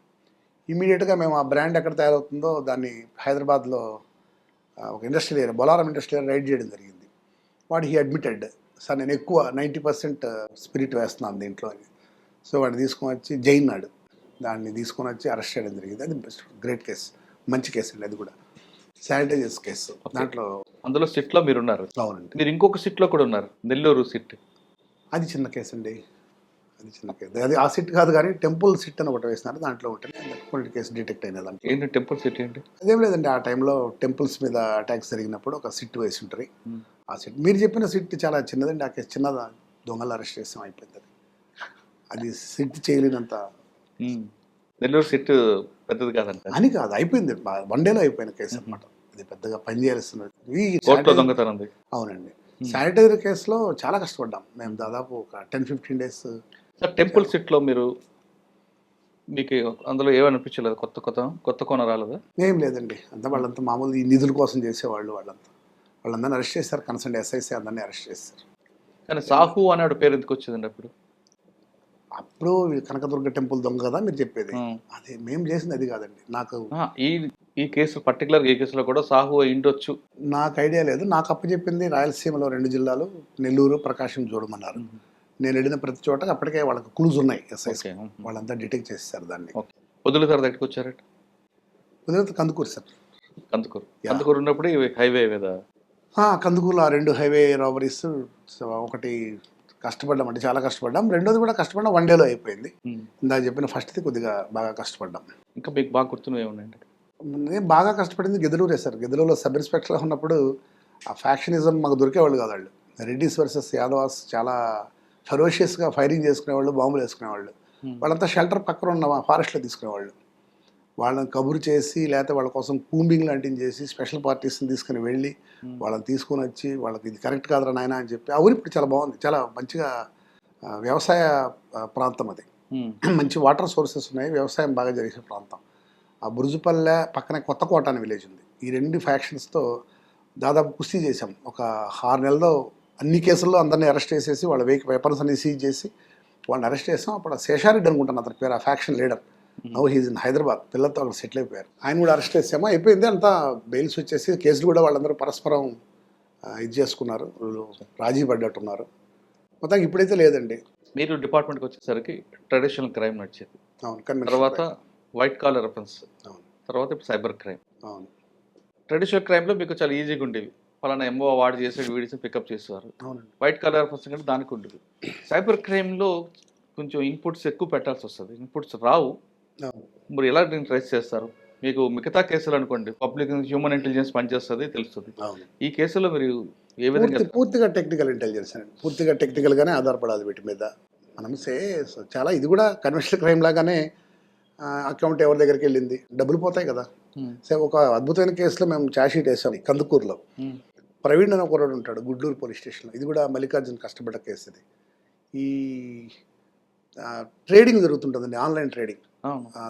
ఇమీడియట్గా మేము ఆ బ్రాండ్ ఎక్కడ తయారవుతుందో దాన్ని హైదరాబాద్లో ఒక industrial area Bollaram industrial raid చేయడం జరిగింది. వాడు హీ అడ్మిటెడ్ సార్ నేను ఎక్కువ 90% స్పిరిట్ వేస్తున్నాను దీంట్లో అని. సో వాడు తీసుకొని వచ్చి జైన్నాడు, దాన్ని తీసుకొని వచ్చి అరెస్ట్ చేయడం జరిగింది. అది గ్రేట్ కేసు, మంచి కేసు అండి. అది కూడా శానిటైజర్స్ కేసు. దాంట్లో అందులో సిట్లో మీరు ఉన్నారు. అవునండి. మీరు ఇంకొక సిట్లో కూడా ఉన్నారు, నెల్లూరు సిట్. అది చిన్న కేసు అండి, అది చిన్న కేసు. అది ఆ సిట్ కాదు కానీ టెంపుల్ సిట్ అని ఒకటి వేసినారు, దాంట్లో ఉంటుంది పొలిటికల్ కేసు డిటెక్ట్ అయిన దాంట్లో. ఏంటి టెంపుల్ సిట్ ఏంటి? అదేం లేదండి, ఆ టైంలో టెంపుల్స్ మీద అటాక్స్ జరిగినప్పుడు ఒక సిట్ వేసి ఉంటుంది. ఆ సిట్ మీరు చెప్పిన సిట్ చాలా చిన్నదండి, ఆ కేసు చిన్నదా, దొంగలు అరెస్ట్ చేసాం అయిపోయింది. అది సిట్ చేయలేనంత. నెల్లూరు సిట్ పెద్దది కాదంట అని కాదు, అయిపోయింది, 1 డేలో అయిపోయిన కేసు అనమాట. అది పెద్దగా పనిచేయాల్సినది. అవునండి. శానిటైజర్ కేసులో చాలా కష్టపడ్డాం మేము, దాదాపు ఒక 10-15 డేస్. సార్ టెంపుల్ సిట్లో మీకు అందులో ఏమనిపించలేదు? కొత్త కోన రాలేదా? ఏం లేదండి, అంతా వాళ్ళంతా మామూలు ఈ నిధుల కోసం చేసేవాళ్ళు. వాళ్ళందరినీ అరెస్ట్ చేశారు, కన్సర్న్ ఎస్ఐసి అందరినీ అరెస్ట్ చేశారు. కానీ సాహు అన్నాడు పేరు ఎందుకు వచ్చిందండి అప్పుడు కనకదుర్గ టెంపుల్ దొంగ కదా మీరు చెప్పేది, అదే మేము చేసింది అది కాదండి. నాకు ఈ కేసు పర్టికులర్ ఈ కేసులో కూడా సాహు అయ్యుండొచ్చు, నాకు ఐడియా లేదు. నాకు అప్పచెప్పింది రాయలసీమలో 2 జిల్లాలు నెల్లూరు, ప్రకాశం చూడమన్నారు. నేను వెళ్ళిన ప్రతి చోట అప్పటికే వాళ్ళకి క్లూజ్ ఉన్నాయి, ఎస్ఐస్ వాళ్ళంతా డిటెక్ట్ చేస్తారు దాన్ని. వదులుతారు దగ్గరికి వచ్చారట? వదిలితే కందుకూరు సార్. కందుకూరు ఉన్నప్పుడు హైవే మీద కందుకూరులో 2 హైవే రాబరీస్. ఒకటి కష్టపడ్డాం అంటే చాలా కష్టపడ్డాం, రెండోది కూడా కష్టపడ్డాం, 1 డేలో అయిపోయింది. ఇందాక చెప్పిన ఫస్ట్ది కొద్దిగా బాగా కష్టపడ్డాం. ఇంకా మీకు బాగా గుర్తున్నవి ఏమున్నాయండి? నేను బాగా కష్టపడింది గెదలూరే సార్. గెదలూరులో సబ్ ఇన్స్పెక్టర్గా ఉన్నప్పుడు ఆ ఫ్యాక్షనిజం మాకు దొరికేవాళ్ళు కాదు. వాళ్ళు రెడ్డిస్ వర్సెస్ యాదవాస్ చాలా ఫెరోషియస్గా ఫైరింగ్ చేసుకునేవాళ్ళు, బాంబులు వేసుకునేవాళ్ళు. వాళ్ళంతా షెల్టర్ పక్కన ఉన్న ఫారెస్ట్లో తీసుకునేవాళ్ళు. వాళ్ళని కబురు చేసి లేకపోతే వాళ్ళ కోసం కూంబింగ్ లాంటివి చేసి స్పెషల్ పార్టీస్ని తీసుకుని వెళ్ళి వాళ్ళని తీసుకొని వచ్చి వాళ్ళకి ఇది కరెక్ట్ కాదురా నాయన అని చెప్పి. ఆ ఊరు ఇప్పుడు చాలా బాగుంది, చాలా మంచిగా వ్యవసాయ ప్రాంతం అది. మంచి వాటర్ సోర్సెస్ ఉన్నాయి, వ్యవసాయం బాగా జరిగే ప్రాంతం. ఆ బురుజుపల్లె పక్కనే కొత్తకోట అనే విలేజ్ ఉంది. ఈ 2 ఫ్యాక్షన్స్తో దాదాపు కుస్తీ చేశాం. ఒక 6 నెలల్లో అన్ని కేసుల్లో అందరినీ అరెస్ట్ చేసేసి వాళ్ళ వెపన్స్ అన్ని సీజ్ చేసి వాళ్ళని అరెస్ట్ చేసాం. అప్పుడు శేషారెడ్డి అనుకుంటాను అతని పేరు, ఆ faction leader. Now he's in Hyderabad, పిల్లలతో అక్కడ సెటిల్ అయిపోయారు. ఆయన కూడా అరెస్ట్ చేసామో అయిపోయింది. అంతా బెయిల్స్ వచ్చేసి కేసులు కూడా వాళ్ళందరూ పరస్పరం ఇది చేసుకున్నారు, రాజీ పడ్డట్టున్నారు. మొత్తానికి ఇప్పుడైతే లేదండి. మీరు డిపార్ట్మెంట్కి వచ్చేసరికి ట్రెడిషనల్ క్రైమ్ నడిచేది. అవును. తర్వాత వైట్ కాలర్ అఫెన్స్, తర్వాత ఇప్పుడు సైబర్ క్రైమ్. అవును. ట్రెడిషనల్ క్రైమ్లో మీకు చాలా ఈజీగా ఉండేవి, పలానా ఎంఓ వాడు చేసే వీడియోస్ పికప్ చేసేవారు. వైట్ కాలర్ అఫెన్స్ కంటే దానికి ఉండదు. సైబర్ క్రైమ్లో కొంచెం ఇన్పుట్స్ ఎక్కువ పెట్టాల్సి వస్తుంది, ఇన్పుట్స్ రావు. మీరు ఎలా దీన్ని ట్రేస్ చేస్తారు? మీకు మిగతా కేసులు అనుకోండి, పబ్లిక్ హ్యూమన్ ఇంటెలిజెన్స్ పనిచేస్తుంది, తెలుస్తుంది. ఈ కేసులో మీరు ఏ విధంగా? పూర్తిగా టెక్నికల్ ఇంటెలిజెన్స్ అండి, పూర్తిగా టెక్నికల్గానే ఆధారపడాలి వీటి మీద. మనం చాలా ఇది కూడా కన్వెన్షనల్ క్రైమ్ లాగానే అకౌంట్ ఎవరి దగ్గరికి వెళ్ళింది, డబ్బులు పోతాయి కదా. ఒక అద్భుతమైన కేసులో మేము ఛార్జ్షీట్ వేసాం కందుకూరులో. ప్రవీణ్ అని ఒకరోడు ఉంటాడు గుడ్లూరు పోలీస్ స్టేషన్లో. ఇది కూడా మల్లికార్జున్ కష్టపడ్డ కేసు. ఇది ఈ ట్రేడింగ్ జరుగుతుంటుందండి, ఆన్లైన్ ట్రేడింగ్.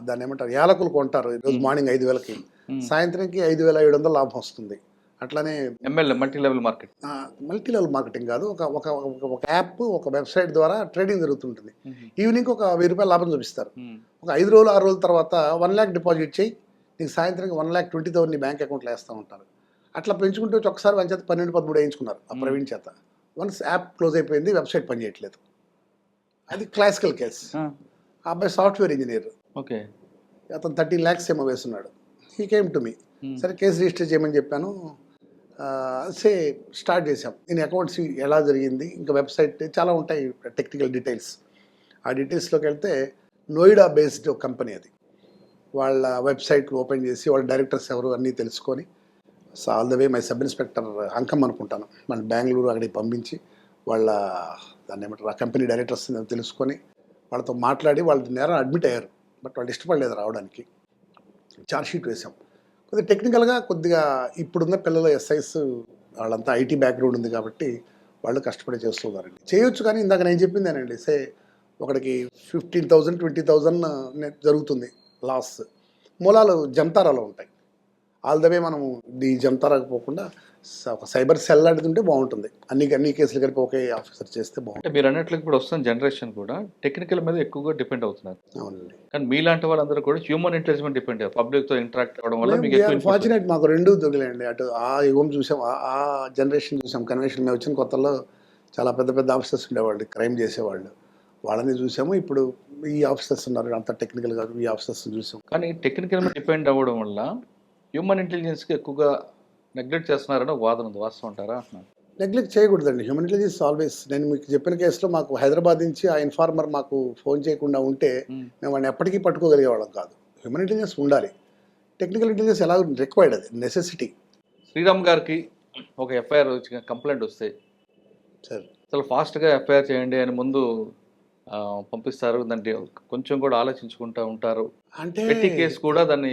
దాన్ని ఏమంటారు, యాలకులు కొంటారు. ఈరోజు మార్నింగ్ 5,000కి, సాయంత్రంకి 5,700 లాభం వస్తుంది. అట్లానే మల్టీ లెవెల్ మార్కెటింగ్ కాదు, ఒక యాప్, ఒక వెబ్సైట్ ద్వారా ట్రేడింగ్ జరుగుతుంటుంది. ఈవినింగ్ ఒక 1,000 రూపాయలు లాభం చూపిస్తారు. ఒక 5 రోజులు 6 రోజుల తర్వాత 1 lakh డిపాజిట్ చేయి, నీకు సాయంత్రంకి 1,20,000 నీ బ్యాంక్ అకౌంట్లో వేస్తూ ఉంటారు. అట్లా పెంచుకుంటూ ఒకసారి వాళ్ళ చేత 12-13 వేయించుకున్నారు ఆ ప్రవీణ్ చేత. వన్స్ యాప్ క్లోజ్ అయిపోయింది, వెబ్సైట్ పనిచేయట్లేదు. అది క్లాసికల్ కేసు. ఆ అబ్బాయి సాఫ్ట్వేర్ ఇంజనీర్. ఓకే. అతను 13 lakhs ఏమో వేస్తున్నాడు. He came to me. సరే కేసు రిజిస్టర్ చేయమని చెప్పాను. స్టార్ట్ చేసాం. నేను అకౌంట్స్ ఎలా జరిగింది, ఇంకా వెబ్సైట్ చాలా ఉంటాయి టెక్నికల్ డీటెయిల్స్. ఆ డీటెయిల్స్లోకి వెళ్తే నోయిడా బేస్డ్ ఒక కంపెనీ అది. వాళ్ళ వెబ్సైట్ ఓపెన్ చేసి వాళ్ళ డైరెక్టర్స్ ఎవరు అన్నీ తెలుసుకొని, all the way my sub inspector అంకం అనుకుంటాను, మన బెంగళూరు అక్కడికి పంపించి వాళ్ళ దాన్ని ఏమంటారు ఆ కంపెనీ డైరెక్టర్స్ తెలుసుకొని వాళ్ళతో మాట్లాడి వాళ్ళ నేరం అడ్మిట్ అయ్యారు. బట్ వాళ్ళు ఇష్టపడలేదు రావడానికి. ఛార్జ్షీట్ వేసాం. కొద్దిగా టెక్నికల్గా కొద్దిగా ఇప్పుడున్న పిల్లల ఎస్ఐస్ వాళ్ళంతా ఐటీ బ్యాక్గ్రౌండ్ ఉంది కాబట్టి వాళ్ళు కష్టపడి చేస్తున్నారండి. చేయొచ్చు, కానీ ఇందాక నేను చెప్పిందేనండి, ఒకడికి 15,000 20,000 జరుగుతుంది లాస్. మూలాలు జంతారాలో ఉంటాయి. ఆల్ ద వే మనము ఈ జంతారాకు పోకుండా ఒక సైబర్ సెల్ లాంటిది ఉంటే బాగుంటుంది. అన్ని కేసులు కలిపి ఒకే ఆఫీసర్ చేస్తే బాగుంటుంది. అంటే మీరు అన్నట్లు ఇప్పుడు వస్తున్న జనరేషన్ కూడా టెక్నికల్ మీద ఎక్కువగా డిపెండ్ అవుతున్నారు. అవునండి. కానీ మీలాంటి వాళ్ళందరూ కూడా హ్యూమన్ ఇంటెలిజెన్స్ డిపెండ్ అయ్యారు. పబ్లిక్తో ఇంటరాక్ట్ అవ్వడం వల్ల మీకు ఎక్కువ ఫార్చునేట్ మాకు రెండు దొరికినాయండి. అటు ఆ యుగం చూసాం, ఆ జనరేషన్ చూసాం. కన్వెన్షన్ మేము వచ్చిన కొత్తలో చాలా పెద్ద పెద్ద ఆఫీసర్స్ ఉండేవాళ్ళు, క్రైమ్ చేసేవాళ్ళు. వాళ్ళని చూసాము. ఇప్పుడు ఈ ఆఫీసర్స్ ఉన్నారు, అంత టెక్నికల్ కాదు, ఈ ఆఫీసర్స్ చూసాం. కానీ టెక్నికల్ మీద డిపెండ్ అవ్వడం వల్ల హ్యూమన్ ఇంటెలిజెన్స్కి ఎక్కువగా నెగ్లెక్ట్ చేస్తున్నారని వాదన ఉంది. వాస్తవం అంటారా అంటున్నాను. నెగ్లెక్ట్ చేయకూడదండి. Human intelligence always. నేను మీకు చెప్పిన కేసులో మాకు హైదరాబాద్ నుంచి ఆ ఇన్ఫార్మర్ మాకు ఫోన్ చేయకుండా ఉంటే మేము వాడిని ఎప్పటికీ పట్టుకోగలిగేవాళ్ళం కాదు. హ్యూమన్ ఇంటెలిజెన్స్ ఉండాలి. టెక్నికల్ ఇంటెలిజెన్స్ ఎలా రిక్వైర్డ్, అది నెసెసిటీ. శ్రీరామ్ గారికి ఒక ఎఫ్ఐఆర్ వచ్చి కంప్లైంట్ వస్తే సార్ అసలు ఫాస్ట్గా ఎఫ్ఐఆర్ చేయండి అని ముందు పంపిస్తారు. దాన్ని కొంచెం కూడా ఆలోచించుకుంటూ ఉంటారు. అంటే పెట్టి కేసు కూడా దాన్ని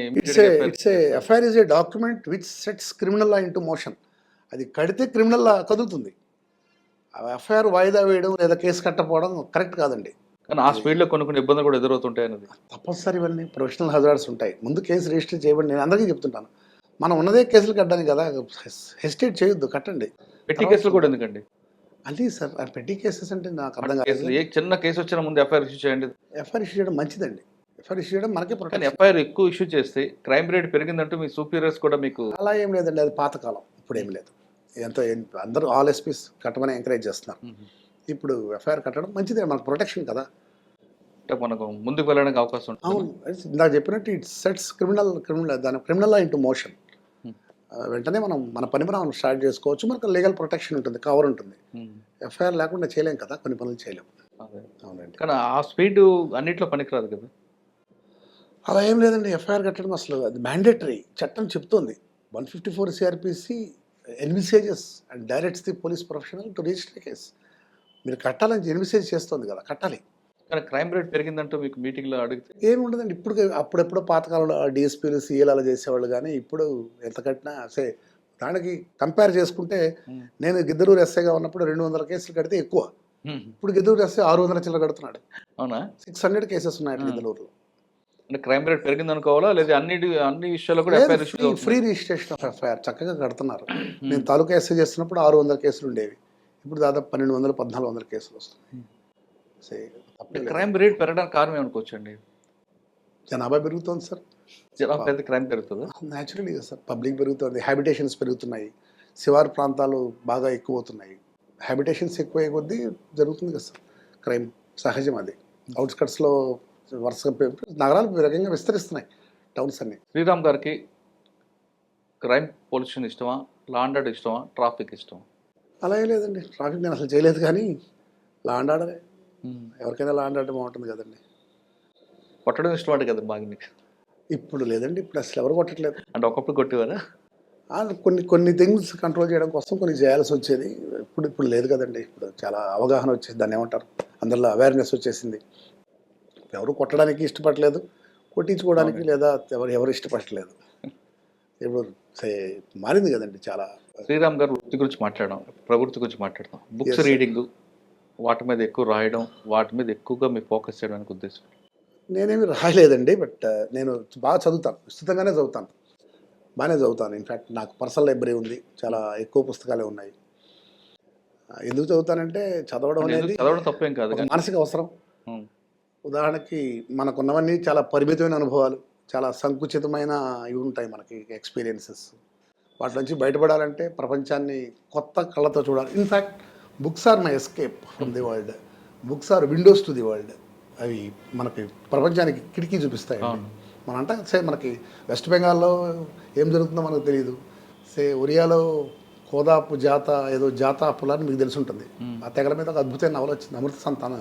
FIR is a document which sets criminal law into motion. అది కడితే క్రిమినల్ లా కదులుతుంది. ఎఫ్ఐఆర్ వాయిదా వేయడం లేదా కేసు కట్టకపోవడం కరెక్ట్ కాదండి. కానీ ఆ స్పీడ్లో కొన్ని ఇబ్బందులు కూడా ఎదురవుతుంటాయి అనేది తప్పనిసరి. ఇవన్నీ ప్రొఫెషనల్ హజార్డ్స్ ఉంటాయి. ముందు కేసు రిజిస్టర్ చేయబడి, నేను అందరికీ చెప్తుంటాను, మనం ఉన్నదే కేసులు కట్టడానికి కదా, హెసిటేట్ చేయొద్దు, కట్టండి. పెట్టి కేసులు కూడా ఎందుకండి? అది సార్ పెట్టి కేసెస్ అంటే నాకు అర్థం కాదు. ఏ చిన్న కేసు వచ్చిన ముందు ఎఫ్ఐఆర్ ఇష్యూ చేయండి. ఎఫ్ఐఆర్ ఇష్యూ చేయడం మంచిదండి. ఎఫ్ఐఆర్ ఇష్యూ చేయడం మనకే కానీ ప్రొటెక్షన్. ఎఫ్ఐఆర్ ఎక్కువ ఇష్యూ చేస్తే క్రైమ్ రేట్ పెరిగిందంటూ మీ సూపీరియర్స్ కూడా మీకు అలా ఏం లేదండి, అది పాతకాలం. ఇప్పుడు ఏం లేదు. అందరూ ఆల్ ఎస్పీస్ కట్టమని ఎంకరేజ్ చేస్తున్నారు. ఇప్పుడు ఎఫ్ఐఆర్ కట్టడం మంచిదే, మనకు ప్రొటెక్షన్ కదా. అంటే మనకు ముందుకు వెళ్ళడానికి అవకాశం ఉంటుంది. అవును, నాకు చెప్పినట్టు ఇట్ సెట్స్ దాని క్రిమినల్ లా ఇంటూ మోషన్. వెంటనే మన పని మనం స్టార్ట్ చేసుకోవచ్చు. మనకు లీగల్ ప్రొటెక్షన్ ఉంటుంది, కవర్ ఉంటుంది. ఎఫ్ఐఆర్ లేకుండా చేయలేం కదా, కొన్ని పనులు చేయలేము. అవునండి. కానీ ఆ స్పీడ్ అన్నిట్లో పనికిరాదు కదా. అలా ఏం లేదండి. ఎఫ్ఐఆర్ కట్టడం అసలు అది మ్యాండేటరీ. చట్టం చెప్తుంది. 154 CRPC envisages and directs the police professional to register case. మీరు కట్టాలని ఎన్విసేజ్ చేస్తుంది కదా, కట్టాలి. కానీ క్రైమ్ రేట్ పెరిగిందంటూ మీకు మీటింగ్లో అడిగితే ఏమి ఉండదండి. అప్పుడెప్పుడో పాతకాలంలో డిఎస్పీలు సీఏలు అలా చేసేవాళ్ళు. కానీ ఇప్పుడు ఎంత కట్టినా దానికి కంపేర్ చేసుకుంటే, నేను గిద్దలూరు ఎస్ఐగా ఉన్నప్పుడు 200 కేసులు కడితే ఎక్కువ. ఇప్పుడు గిద్దలూరు ఎస్ఐ 600 చిల్లర కడుతున్నాడు. అవునా? 600 కేసెస్ ఉన్నాయి గిద్దలూరులో. అంటే క్రైమ్ రేట్ పెరిగింది అనుకోవాలా, లేదా అన్ని విషయాల్లో కూడా ఫ్రీ రిజిస్ట్రేషన్ ఆఫ్ ఎఫ్ఐఆర్ చక్కగా కడుతున్నారు. నేను తాలూకా ఎస్ఐ చేస్తున్నప్పుడు 600 కేసులు ఉండేవి. ఇప్పుడు దాదాపు 1200 1400 కేసులు వస్తున్నాయి. క్రైమ్ రేట్ పెరగడానికి కారణం ఏమనుకోవచ్చండి? జనాభా పెరుగుతుంది సార్. జనాభా పెరిగితే క్రైమ్ పెరుగుతుందా? న్యాచురల్లీ కదా సార్. పబ్లిక్ పెరుగుతుంది, హ్యాబిటేషన్స్ పెరుగుతున్నాయి, శివారు ప్రాంతాలు బాగా ఎక్కువ అవుతున్నాయి. హ్యాబిటేషన్స్ ఎక్కువ అయ్యే కొద్దీ జరుగుతుంది కదా సార్ క్రైమ్. సహజం అది. అవుట్స్కట్స్లో వరుసగా నగరాలు ఈ రకంగా విస్తరిస్తున్నాయి, టౌన్స్ అన్ని. శ్రీరామ్ గారికి క్రైమ్ పొల్యూషన్ ఇష్టమా, లా అండ్ ఆర్డర్ ఇష్టమా, ట్రాఫిక్ ఇష్టమా? అలా ఏం లేదండి. ట్రాఫిక్ నేను అసలు చేయలేదు, కానీ లా అండ్ ఆర్డరే. ఎవరికైనా లా అండ్ ఆర్డర్ బాగుంటుంది కదండి. కొట్టడం ఇష్టం కదా బాగా మీకు? ఇప్పుడు లేదండి, ఇప్పుడు అసలు ఎవరు కొట్టట్లేదు. అంటే ఒకప్పుడు కొట్టేవారా? కొన్ని థింగ్స్ కంట్రోల్ చేయడం కోసం కొన్ని చేయాల్సి వచ్చేది. ఇప్పుడు లేదు కదండి. ఇప్పుడు చాలా అవగాహన వచ్చేది, దాన్ని ఏమంటారు, అందరిలో అవేర్నెస్ వచ్చేసింది. ఎవరు కొట్టడానికి ఇష్టపడలేదు, కొట్టించుకోవడానికి లేదా ఎవరు ఇష్టపడలేదు. ఇప్పుడు మారింది కదండి చాలా. శ్రీరామ్ గారు వృత్తి గురించి మాట్లాడడం, ప్రవృత్తి గురించి మాట్లాడదాం. బుక్స్ రీడింగ్, వాటి మీద ఎక్కువ రాయడం, వాటి మీద ఎక్కువగా మీ ఫోకస్ చేయడానికి ఉద్దేశం? నేనేమి రాయలేదండి, బట్ నేను బాగా చదువుతాను, విస్తృతంగానే చదువుతాను, బాగానే చదువుతాను. ఇన్ఫ్యాక్ట్ నాకు పర్సనల్ లైబ్రరీ ఉంది, చాలా ఎక్కువ పుస్తకాలే ఉన్నాయి. ఎందుకు చదువుతానంటే చదవడం అనేది తప్పేం కాదు, మానసిక అవసరం. ఉదాహరణకి మనకున్నవన్నీ చాలా పరిమితమైన అనుభవాలు, చాలా సంకుచితమైన ఇవి ఉంటాయి మనకి, ఎక్స్పీరియన్సెస్. వాటి నుంచి బయటపడాలంటే ప్రపంచాన్ని కొత్త కళ్ళతో చూడాలి. In fact books are my escape from the world. Books are windows to the world. అవి మనకి ప్రపంచానికి కిటికీ చూపిస్తాయి. మనం అంటే మనకి వెస్ట్ బెంగాల్లో ఏం జరుగుతుందో మనకు తెలియదు. ఒరియాలో కోదాపు ఏదో జాతాపుల అని మీకు తెలిసి ఉంటుంది. ఆ తెగల మీద ఒక అద్భుతమైన నవల వచ్చింది, అమృత సంతాన.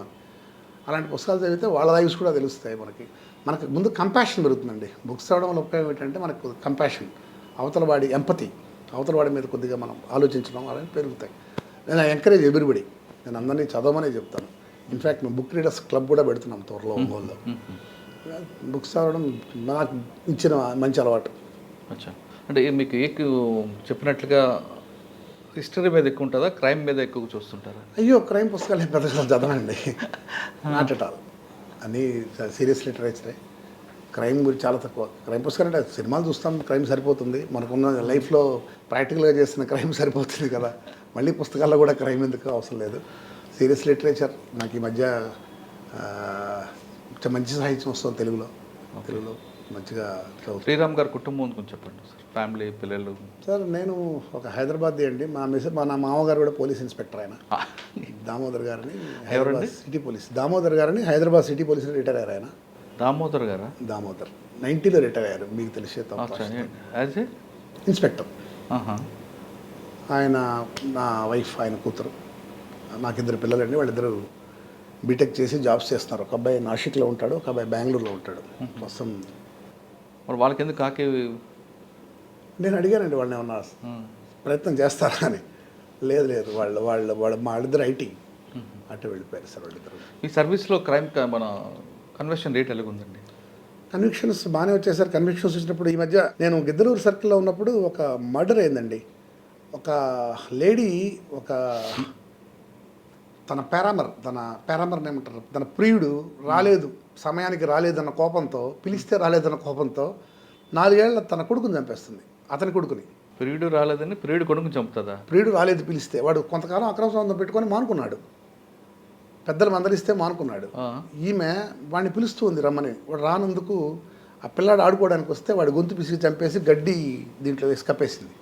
అలాంటి పుస్తకాలు చదివితే వాళ్ళ లైఫ్స్ కూడా తెలుస్తాయి మనకి ముందు కంపాషన్ పెరుగుతుందండి. బుక్స్ చదవడం వల్ల ఉపయోగం ఏంటంటే మనకు కంపాషన్, అవతల వాడి ఎంపతి, అవతల వాడి మీద కొద్దిగా మనం ఆలోచించడం అలాంటి పెరుగుతాయి. నేను ఎంకరేజ్ ఎవ్రీబడి, నేను అందరినీ చదవమనే చెప్తాను. ఇన్ఫ్యాక్ట్ మేము బుక్ రీడర్స్ క్లబ్ కూడా పెడుతున్నాం త్వరలో ఒంగోలులో. బుక్స్ చదవడం నాకు ఇచ్చిన మంచి అలవాటు. అంటే మీకు చెప్పినట్లుగా హిస్టరీ మీద ఎక్కువ ఉంటుందా, క్రైమ్ మీద ఎక్కువ చూస్తుంటారా? అయ్యో, క్రైమ్ పుస్తకాలు పెద్దగా చదవండి, నాట్ ఎట్ ఆల్. అన్నీ సీరియస్ లిటరేచరే. క్రైమ్ గురించి చాలా తక్కువ. క్రైమ్ పుస్తకాలు అంటే సినిమాలు చూస్తాం, క్రైమ్ సరిపోతుంది. మనకున్న లైఫ్లో ప్రాక్టికల్గా చేసిన క్రైమ్ సరిపోతుంది కదా, మళ్ళీ పుస్తకాల్లో కూడా క్రైమ్ ఎందుకు అవసరం లేదు. సీరియస్ లిటరేచర్ నాకు ఈ మధ్య మంచి సాహిత్యం వస్తుంది తెలుగులో మంచిగా చదువుతాను. శ్రీరామ్ గారి కుటుంబం గురించి చెప్పండి సార్, ఫ్యామిలీ, పిల్లలు. సార్ నేను ఒక హైదరాబాద్ది అండి. మా మామగారు కూడా పోలీస్ ఇన్స్పెక్టర్. ఆయన దామోదర్ గారిని హైదరాబాద్ సిటీ పోలీస్, దామోదర్ గారిని హైదరాబాద్ సిటీ పోలీస్ రిటైర్ అయ్యారు. ఆయన దామోదర్ గారా? దామోదర్ 90లో రిటైర్ అయ్యారు, మీకు తెలిసే ఇన్స్పెక్టర్. ఆయన నా వైఫ్, ఆయన కూతురు, నాకిద్దరు పిల్లలండి. వాళ్ళిద్దరు బీటెక్ చేసి జాబ్స్ చేస్తున్నారు. ఒక అబ్బాయి నాసిక్లో ఉంటాడు, ఒక అబ్బాయి బెంగళూరులో ఉంటాడు. మొత్తం మరి వాళ్ళకి ఎందుకు కాకి? నేను అడిగానండి వాళ్ళని ఏమన్నా ప్రయత్నం చేస్తారా అని. లేదు వాళ్ళిద్దరు ఐటీ అటు వెళ్ళిపోయారు సార్ వాళ్ళిద్దరు. ఈ సర్వీస్లో క్రైమ్ మన కన్వర్షన్ రేట్ ఎలాగుందండి? కన్విక్షన్స్ బాగానే వచ్చేసారు. కన్విక్షన్స్ వచ్చినప్పుడు ఈ మధ్య నేను గిద్దలూరు సర్కిల్లో ఉన్నప్పుడు ఒక మర్డర్ అయిందండి. ఒక లేడీ తన పేరామర్ ఏమంటారు, తన ప్రియుడు సమయానికి రాలేదన్న కోపంతో, పిలిస్తే రాలేదన్న కోపంతో 4 ఏళ్ల తన కొడుకుని చంపేస్తుంది. అతని కొడుకుని. ప్రియుడు రాలేదని ప్రియుడు కొడుకుని చంపుతుందా? ప్రియుడు రాలేదు పిలిస్తే. వాడు కొంతకాలం అక్రమ సంబంధం పెట్టుకొని మానుకున్నాడు, పెద్దలు మందలిస్తే మానుకున్నాడు. ఈమె వాడిని పిలుస్తూ ఉంది రమ్మని. వాడు రానందుకు ఆ పిల్లాడు ఆడుకోవడానికి వస్తే వాడు గొంతు పిసికి చంపేసి గడ్డి దీంట్లో వేసి కప్పేసింది.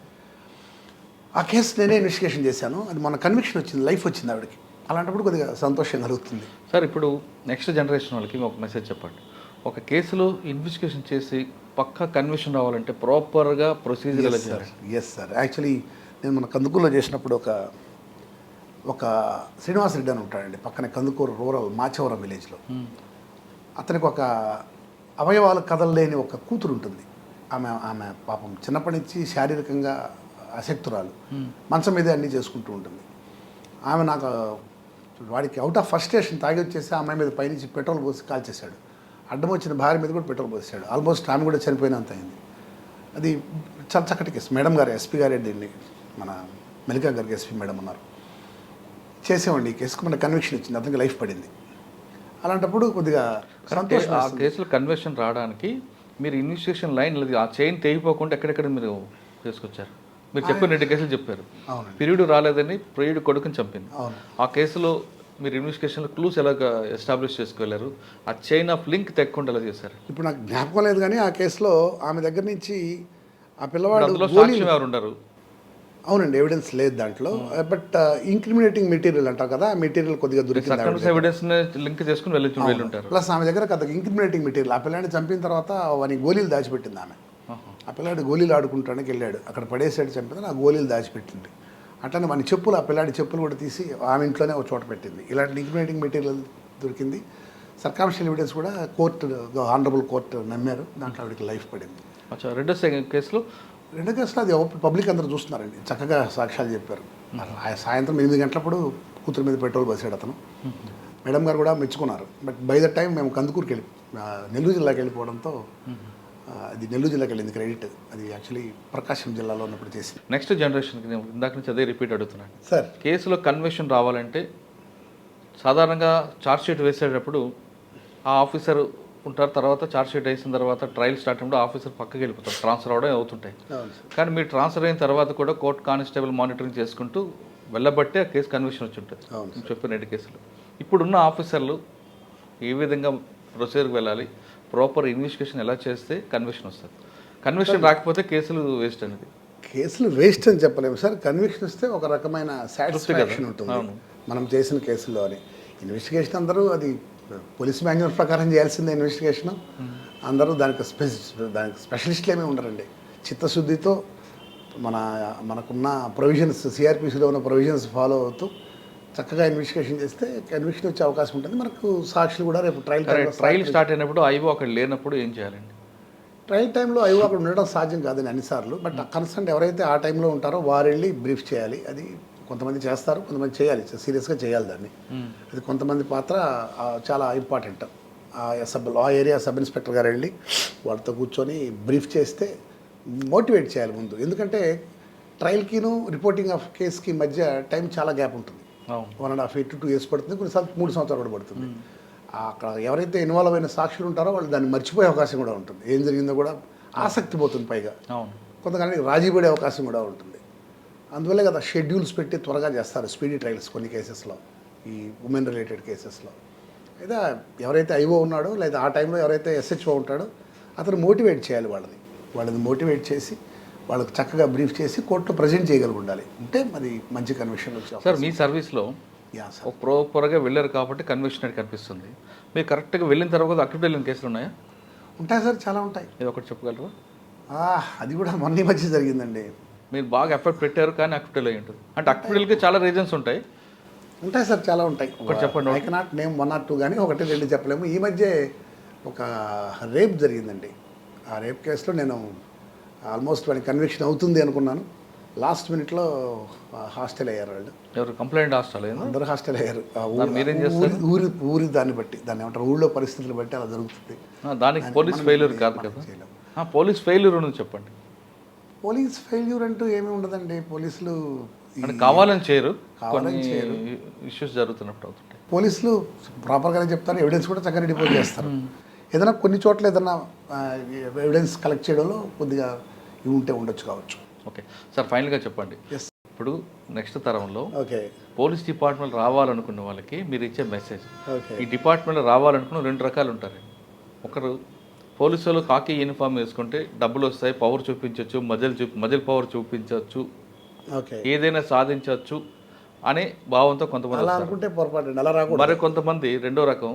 ఆ కేసు నేనే ఇన్వెస్టిగేషన్ చేశాను. అది మన కన్విక్షన్ వచ్చింది, లైఫ్ వచ్చింది ఆవిడకి. అలాంటప్పుడు కొద్దిగా సంతోషం కలుగుతుంది. సార్, ఇప్పుడు నెక్స్ట్ జనరేషన్ వాళ్ళకి ఒక మెసేజ్ చెప్పండి. ఒక కేసులో ఇన్వెస్టిగేషన్ చేసి పక్కా కన్విక్షన్ రావాలంటే ప్రాపర్గా ప్రొసీజర్. ఎస్ సార్, యాక్చువల్లీ నేను మన కందుకూరులో చేసినప్పుడు ఒక శ్రీనివాసరెడ్డి అని ఉంటాడండి, పక్కనే కందుకూరు రూరల్ మాచవరం విలేజ్లో. అతనికి ఒక అవయవాలు కదలలేని ఒక కూతురు ఉంటుంది. ఆమె పాపం చిన్నప్పటి నుంచి శారీరకంగా అశక్తురాలు, మంచం మీదే అన్నీ చేసుకుంటూ ఉంటుంది. ఆమె నాకు వాడికి అవుట్ ఆఫ్ ఫస్ట్రేషన్ తాగి వచ్చేసి ఆ అమ్మాయి మీద పైనుంచి పెట్రోల్ పోసి కాల్చేశాడు. అడ్డం వచ్చిన భార్య మీద కూడా పెట్రోల్ పోసాడు. ఆల్మోస్ట్ ఆమె కూడా చనిపోయినంత అయింది. అది చాలా చక్కటి కేసు. మేడం గారు, ఎస్పీ గారు, దీన్ని మన మెలికా గారికి ఎస్పీ మేడం ఉన్నారు, చేసేవాడి ఈ కేసుకు మన కన్విక్షన్ ఇచ్చింది, అతనికి లైఫ్ పడింది. అలాంటప్పుడు కొద్దిగా సంతోషం. ఆ కేసులో కన్విక్షన్ రావడానికి మీరు ఇన్వెస్టిగేషన్ లైన్ ఆ చైన్ తెగిపోకుండా ఎక్కడెక్కడ మీరు తీసుకొచ్చారు? మీరు చెప్పిన 2 కేసులు చెప్పారు. ప్రియుడు రాలేదని ప్రియుడు కొడుకుని చంపింది. ఆ కేసులో మీరు ఇన్వెస్టిగేషన్లో క్లూస్ ఎలాగ ఎస్టాబ్లిష్ చేసుకెళ్లారు? ఆ చైన్ ఆఫ్ లింక్ తెక్కకుండా ఎలా చేశారు? ఇప్పుడు నాకు జ్ఞాపకం లేదు, కానీ ఆ కేసులో ఆమె దగ్గర నుంచి ఆ పిల్లవాడు ఎవరు ఉన్నారు? అవునండి, ఎవిడెన్స్ లేదు దాంట్లో. బట్ ఇంక్రిమినేటింగ్ మెటీరియల్ అంటారు కదా, ఆ మెటీరియల్ కొద్దిగా దొరికింది. ఎవిడెన్స్ లింక్ చేసుకుని వెళ్ళుంటారు. ప్లస్ ఆమె దగ్గర కదా ఇంక్రిమినేటింగ్ మెటీరియల్. ఆ పిల్లాడిని చంపిన తర్వాత వాని గోళీలు దాచిపెట్టింది ఆమె. ఆ పిల్లాడి గోళీలు ఆడుకుంటానికి వెళ్ళాడు, అక్కడ పడేసాడు, చంపింది, ఆ గోళీలు దాచిపెట్టింది. అట్లనే మన చెప్పులు, ఆ పిల్లాడి చెప్పులు కూడా తీసి ఆమె ఇంట్లోనే ఒక చోట పెట్టింది. ఇలాంటి ఇంక్రిమినేటింగ్ మెటీరియల్ దొరికింది. సర్కామ్షియల్ ఎవిడెన్స్ కూడా ఆనరబుల్ కోర్టు నమ్మారు. దాంట్లో ఆవిడకి లైఫ్ పడింది. రెండో కేసులో అది పబ్లిక్ అందరూ చూస్తున్నారండి, చక్కగా సాక్ష్యాలు చెప్పారు. సాయంత్రం 8 గంటలప్పుడు కూతురు మీద పెట్రోల్ పోసాడు అతను. మేడం గారు కూడా మెచ్చుకున్నారు. బట్ బై ద టైం మేము కందుకూరుకి నెల్లూరు జిల్లాకి వెళ్ళిపోవడంతో అది నెల్లూరు జిల్లాకి వెళ్ళింది క్రెడిట్. అది యాక్చువల్లీ ప్రకాశం జిల్లాలో ఉన్నప్పుడు చేసి. నెక్స్ట్ జనరేషన్కి నేను ఇందాక నుంచి అదే రిపీట్ అడుగుతున్నాను సార్. కేసులో కన్విక్షన్ రావాలంటే సాధారణంగా ఛార్జ్షీట్ వేసేటప్పుడు ఆ ఆఫీసర్ ఉంటారు, తర్వాత ఛార్జ్షీట్ వేసిన తర్వాత ట్రయల్ స్టార్ట్ అయినప్పుడు ఆఫీసర్ పక్కకి వెళ్ళిపోతారు, ట్రాన్స్ఫర్ అవడం అవుతుంటాయి. కానీ మీరు ట్రాన్స్ఫర్ అయిన తర్వాత కూడా కోర్ట్ కానిస్టేబుల్ మానిటరింగ్ చేసుకుంటూ వెళ్ళబట్టే ఆ కేసు కన్విక్షన్ వచ్చి ఉంటుంది. చెప్పిన 2 కేసులు. ఇప్పుడున్న ఆఫీసర్లు ఏ విధంగా ప్రొసీజర్కి వెళ్ళాలి, ప్రాపర్ ఇన్వెస్టిగేషన్ ఎలా చేస్తే కన్విక్షన్ వస్తుంది? కన్విక్షన్ రాకపోతే కేసులు వేస్ట్ అనేది. కేసులు వేస్ట్ అని చెప్పలేము సార్. కన్విక్షన్ వస్తే ఒక రకమైన సాటిస్ఫాక్షన్ ఉంటుంది మనం చేసిన కేసులో అని. ఇన్వెస్టిగేషన్ అందరూ అది పోలీస్ మాన్యువల్ ప్రకారం చేయాల్సిందే ఇన్వెస్టిగేషన్. అందరూ దానికి స్పెషలిస్టులు ఏమీ ఉండరండి. చిత్తశుద్ధితో మనకున్న ప్రొవిజన్స్, సిఆర్పిసిలో ఉన్న ప్రొవిజన్స్ ఫాలో అవుతూ చక్కగా ఇన్వెస్టిగేషన్ చేస్తే కన్విక్షన్ వచ్చే అవకాశం ఉంటుంది. మనకు సాక్షులు కూడా రేపు ట్రయల్ స్టార్ట్ అయినప్పుడు ఐఓ అక్కడ లేనప్పుడు ఏం చేయాలండి? ట్రయల్ టైంలో ఐఓ అక్కడ ఉండడం సాధ్యం కాదని అన్నిసార్లు. బట్ కన్సర్న్ ఎవరైతే ఆ టైంలో ఉంటారో వారు వెళ్ళి బ్రీఫ్ చేయాలి. అది కొంతమంది చేస్తారు, కొంతమంది చేయాలి, సీరియస్గా చేయాలి దాన్ని. అది కొంతమంది పాత్ర చాలా ఇంపార్టెంట్. ఆ ఏరియా సబ్ ఇన్స్పెక్టర్ గారు వెళ్ళి వాళ్ళతో కూర్చొని బ్రీఫ్ చేస్తే మోటివేట్ చేయాలి ముందు. ఎందుకంటే ట్రయల్కిను రిపోర్టింగ్ ఆఫ్ కేసుకి మధ్య టైం చాలా గ్యాప్ ఉంటుంది. అవును. 1.5 years to 2 years పడుతుంది, కొన్నిసార్లు 3 సంవత్సరాలు కూడా పడుతుంది. అక్కడ ఎవరైతే ఇన్వాల్వ్ అయిన సాక్షులు ఉంటారో వాళ్ళు దాన్ని మర్చిపోయే అవకాశం కూడా ఉంటుంది. ఏం జరిగిందో కూడా ఆసక్తి పోతుంది. పైగా అవును. కొంతమంది రాజీ పడే అవకాశం కూడా ఉంటుంది. అందువల్లే కదా షెడ్యూల్స్ పెట్టి త్వరగా చేస్తారు స్పీడీ ట్రయల్స్ కొన్ని కేసెస్లో, ఈ ఉమెన్ రిలేటెడ్ కేసెస్లో. అయితే ఎవరైతే ఐఓ ఉన్నాడో లేదా ఆ టైంలో ఎవరైతే ఎస్హెచ్ఓ ఉంటాడో అతను మోటివేట్ చేయాలి వాళ్ళని మోటివేట్ చేసి వాళ్ళకి చక్కగా బ్రీఫ్ చేసి కోర్టులో ప్రజెంట్ చేయగలిగి ఉండాలి. అంటే మరి మంచి కన్విక్షన్ వచ్చే సార్ మీ సర్వీస్లో యా సార్. ఒక ప్రాపర్గా వెళ్ళారు కాబట్టి కన్విక్షన్ అనేది కనిపిస్తుంది. మీరు కరెక్ట్గా వెళ్ళిన తర్వాత అక్యూట్ వెళ్ళిన కేసులు ఉన్నాయా? ఉంటాయి సార్, చాలా ఉంటాయి. ఇది ఒకటి చెప్పగలరా? అది కూడా మొన్న ఈ మధ్య జరిగిందండి. మీరు బాగా ఎఫర్ట్ పెట్టారు కానీ అక్యూటల్ అయి ఉంటుంది. అంటే అక్యూటల్కి చాలా రీజన్స్ ఉంటాయి సార్, చాలా ఉంటాయి. ఒకటి చెప్పండి. ఐ కెనాట్ నేమ్ 1 or 2 కానీ 1, 2 చెప్పలేము. ఈ మధ్య ఒక రేప్ జరిగిందండి. ఆ రేప్ కేసులో నేను ఆల్మోస్ట్ వాడికి కన్విక్షన్ అవుతుంది అనుకున్నాను. లాస్ట్ మినిట్లో హాస్టల్ అయ్యారు వాళ్ళు. ఎవరు కంప్లైంట్ హాస్టల్? అందరూ హాస్టల్ అయ్యారు. మీరేం చేస్తారు? ఊరి దాన్ని బట్టి, దాన్ని ఏమంటారు, ఊళ్ళో పరిస్థితులు బట్టి అలా జరుగుతుంది. దానికి పోలీస్ ఫెయిల్యూర్ కాదు కదా. పోలీస్ ఫెయిల్యూర్ ఉంది చెప్పండి. పోలీస్ ఫెయిల్యూర్ అంటూ ఏమీ ఉండదండి. పోలీసులు అంటే కావాలని చేయరు, కొన్ని ఇష్యూస్ జరుగుతున్నప్పుడు అవుతుంటాయి. పోలీసులు ప్రాపర్గానే చెప్తారు, ఎవిడెన్స్ కూడా చక్కగా రిపోర్ట్ చేస్తారు. ఏదైనా కొన్ని చోట్ల ఏదైనా ఎవిడెన్స్ కలెక్ట్ చేయడంలో కొద్దిగా ఇవి ఉంటే ఉండొచ్చు కావచ్చు. ఓకే సార్, ఫైనల్గా చెప్పండి. ఇప్పుడు నెక్స్ట్ తరంలో ఓకే పోలీస్ డిపార్ట్మెంట్ రావాలనుకున్న వాళ్ళకి మీరు ఇచ్చే మెసేజ్. ఓకే ఈ డిపార్ట్మెంట్లో రావాలనుకున్న 2 రకాలు ఉంటారు. ఒకరు పోలీసు వాళ్ళు కాకి యూనిఫామ్ వేసుకుంటే డబ్బులు వస్తాయి, పవర్ చూపించవచ్చు, మజిల్ పవర్ చూపించవచ్చు, ఓకే ఏదైనా సాధించవచ్చు అనే భావంతో కొంతమంది అలా అనుకుంటే పొరపాటు, అలా రాకూడదు. మరి కొంతమంది రెండో రకం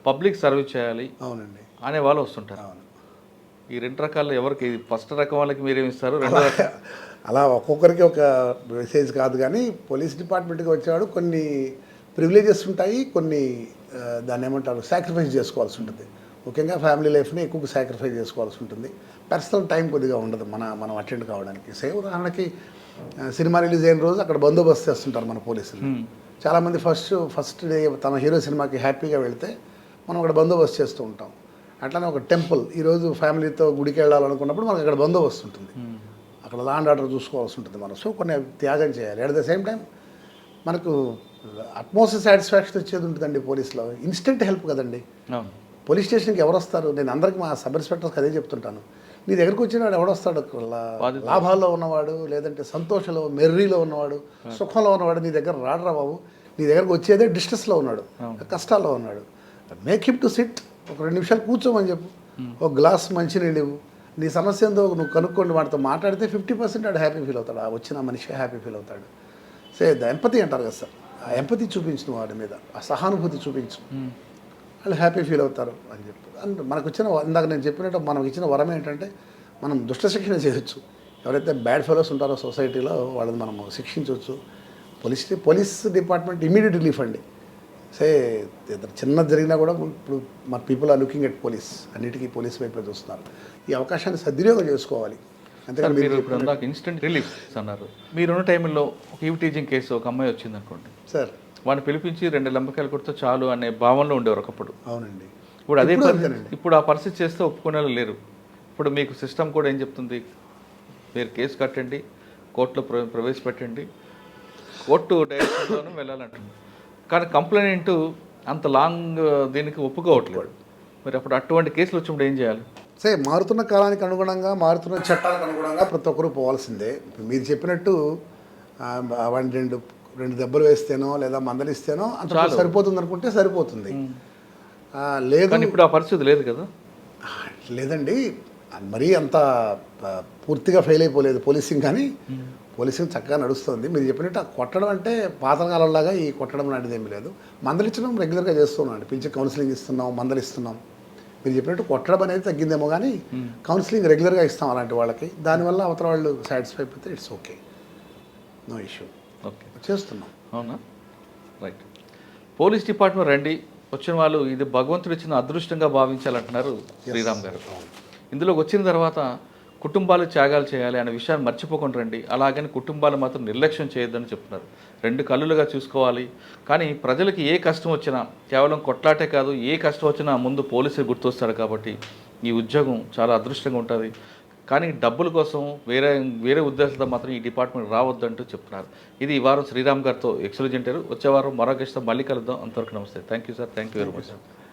పబ్లిక్ సర్వీస్ చేయాలి అవునండి అనే వాళ్ళు వస్తుంటారు. అవును. ఈ 2 రకాల్లో ఎవరికి, ఫస్ట్ రకం వాళ్ళకి మీరేమి ఇస్తారు? రెండో రకం అలా ఒక్కొక్కరికి ఒక మెసేజ్ కాదు, కానీ పోలీస్ డిపార్ట్మెంట్కి వచ్చేవాడు కొన్ని ప్రివిలేజెస్ ఉంటాయి, కొన్ని దాన్ని ఏమంటారు సాక్రిఫైస్ చేసుకోవాల్సి ఉంటుంది. ముఖ్యంగా ఫ్యామిలీ లైఫ్ని ఎక్కువ సాక్రిఫైస్ చేసుకోవాల్సి ఉంటుంది. పర్సనల్ టైం కొద్దిగా ఉండదు మనం అటెండ్ కావడానికి. ఉదాహరణకి సినిమా రిలీజ్ అయిన రోజు అక్కడ బందోబస్తు చేస్తుంటారు మన పోలీసులు. చాలామంది ఫస్ట్ డే తన హీరో సినిమాకి హ్యాపీగా వెళ్తే మనం అక్కడ బందోబస్తు చేస్తూ ఉంటాం. అట్లానే ఒక టెంపుల్, ఈరోజు ఫ్యామిలీతో గుడికి వెళ్ళాలనుకున్నప్పుడు మనకు అక్కడ బందోబస్తు ఉంటుంది, అక్కడ లా అండ్ ఆర్డర్ చూసుకోవాల్సి ఉంటుంది మనం. సో కొన్ని త్యాగం చేయాలి. అట్ ద సేమ్ టైం మనకు అట్మోస్ట్ సాటిస్ఫాక్షన్ వచ్చేది ఉంటుందండి పోలీసులో. ఇన్స్టెంట్ హెల్ప్ కదండి. పోలీస్ స్టేషన్కి ఎవరు వస్తారు? నేను అందరికీ మా సబ్ ఇన్స్పెక్టర్స్కి అదే చెప్తుంటాను. నీ దగ్గరకు వచ్చినవాడు ఎవడొస్తాడు? లాభాల్లో ఉన్నవాడు, లేదంటే సంతోషంలో మెర్రీలో ఉన్నవాడు, సుఖంలో ఉన్నవాడు నీ దగ్గర రాడరా బాబు. నీ దగ్గరకు వచ్చేదే డిస్ట్రెస్లో ఉన్నాడు, కష్టాల్లో ఉన్నాడు. మేక్ హిమ్ టు సిట్, ఒక 2 నిమిషాలు కూర్చోమని చెప్పు, ఒక గ్లాస్ మంచినీళ్ళు ఇవ్వు, నీ సమస్య ఏందో నువ్వు కనుక్కోండి. వాడితో మాట్లాడితే 50% వాడు హ్యాపీ ఫీల్ అవుతాడు, ఆ వచ్చిన మనిషి హ్యాపీ ఫీల్ అవుతాడు. ఎంపతి అంటారు కదా సార్, ఆ ఎంపతి చూపించు వాడి మీద, ఆ సహానుభూతి చూపించు, వాళ్ళు హ్యాపీ ఫీల్ అవుతారు అని చెప్పి. అండ్ మనకు వచ్చిన, ఇందాక నేను చెప్పినట్టు మనకు ఇచ్చిన వరం ఏంటంటే మనం దుష్ట శిక్షణ చేయొచ్చు. ఎవరైతే బ్యాడ్ ఫెలోస్ ఉంటారో సొసైటీలో వాళ్ళని మనం శిక్షించవచ్చు. పోలీస్ డిపార్ట్మెంట్ ఇమీడియట్ రిలీఫ్ అండి. చిన్నది జరిగినా కూడా ఇప్పుడు మన people are looking at police, అన్నిటికీ పోలీస్ వైపే చూస్తున్నారు. ఈ అవకాశాన్ని సద్వినియోగం చేసుకోవాలి. అంతేకాదు మీరు ఇప్పుడు ఇందాక ఇన్స్టెంట్ రిలీఫ్ అన్నారు. మీరున్న టైంలో ఒక ఈవ్ టీజింగ్ కేసు ఒక అమ్మాయి వచ్చింది అనుకోండి సార్, వాడిని పిలిపించి 2 లంబకాయలు కొడితే చాలు అనే భావనలో ఉండేవారు ఒకప్పుడు. అవునండి. ఇప్పుడు అదే ఇప్పుడు ఆ పరిస్థితి చేస్తే ఒప్పుకునే లేరు. ఇప్పుడు మీకు సిస్టమ్ కూడా ఏం చెప్తుంది? మీరు కేసు కట్టండి, కోర్టులో ప్రవేశపెట్టండి, కోర్టు డైరెక్షన్లోనూ వెళ్ళాలంటుంది. కానీ కంప్లైంట్ అంత లాంగ్ దీనికి ఒప్పుకోవట్లేదు. మరి అప్పుడు అటువంటి కేసులు వచ్చినప్పుడు ఏం చేయాలి? మారుతున్న కాలానికి అనుగుణంగా, మారుతున్న చట్టాలకు అనుగుణంగా ప్రతి ఒక్కరూ పోవాల్సిందే. మీరు చెప్పినట్టు వాడిని 2 దెబ్బలు వేస్తేనో లేదా మందలిస్తేనో అంత సరిపోతుంది అనుకుంటే సరిపోతుంది. లేదు, ఇప్పుడు ఆ పరిస్థితి లేదు కదా. లేదండి, మరీ అంత పూర్తిగా ఫెయిల్ అయిపోలేదు పోలీసింగ్, కానీ పోలీసింగ్ చక్కగా నడుస్తుంది. మీరు చెప్పినట్టు కొట్టడం అంటే పాతకాలంలాగా ఈ కొట్టడం లాంటిది ఏమీ లేదు. మందలించడం రెగ్యులర్గా చేస్తున్నాం అండి, పిలిచి కౌన్సిలింగ్ ఇస్తున్నాం, మందలిస్తున్నాం. మీరు చెప్పినట్టు కొట్టడం అనేది తగ్గిందేమో, కానీ కౌన్సిలింగ్ రెగ్యులర్గా ఇస్తాం అలాంటి వాళ్ళకి. దానివల్ల అవతల వాళ్ళు సాటిస్ఫై అయిపోతే it's okay, no issue. Okay, చేస్తున్నాం. అవునా? రైట్. పోలీస్ డిపార్ట్మెంట్ రండి, వచ్చిన వాళ్ళు ఇది భగవంతుడు ఇచ్చిన అదృష్టంగా భావించాలంటున్నారు శ్రీరామ్ గారు. ఇందులోకి వచ్చిన తర్వాత కుటుంబాలు త్యాగాలు చేయాలి అనే విషయాన్ని మర్చిపోకుండా రండి, అలాగని కుటుంబాలు మాత్రం నిర్లక్ష్యం చేయొద్దని చెప్తున్నారు. 2 కళ్ళులుగా చూసుకోవాలి. కానీ ప్రజలకి ఏ కష్టం వచ్చినా, కేవలం కొట్లాటే కాదు, ఏ కష్టం వచ్చినా ముందు పోలీసులు గుర్తొస్తాడు. కాబట్టి ఈ ఉద్యోగం చాలా అదృష్టంగా ఉంటుంది. కానీ డబ్బుల కోసం వేరే ఉద్దేశాలతో మాత్రం ఈ డిపార్ట్మెంట్ రావద్దంటూ చెప్తున్నారు. ఇది ఈ వారం శ్రీరామ్ గారితో ఎక్స్క్లూజివ్ ఇంటర్వ్యూ. వచ్చే వారం మరో గెస్ట్తో మళ్ళీ కలుద్దాం. అంతవరకు నమస్తే. Thank you sir. Thank you very much.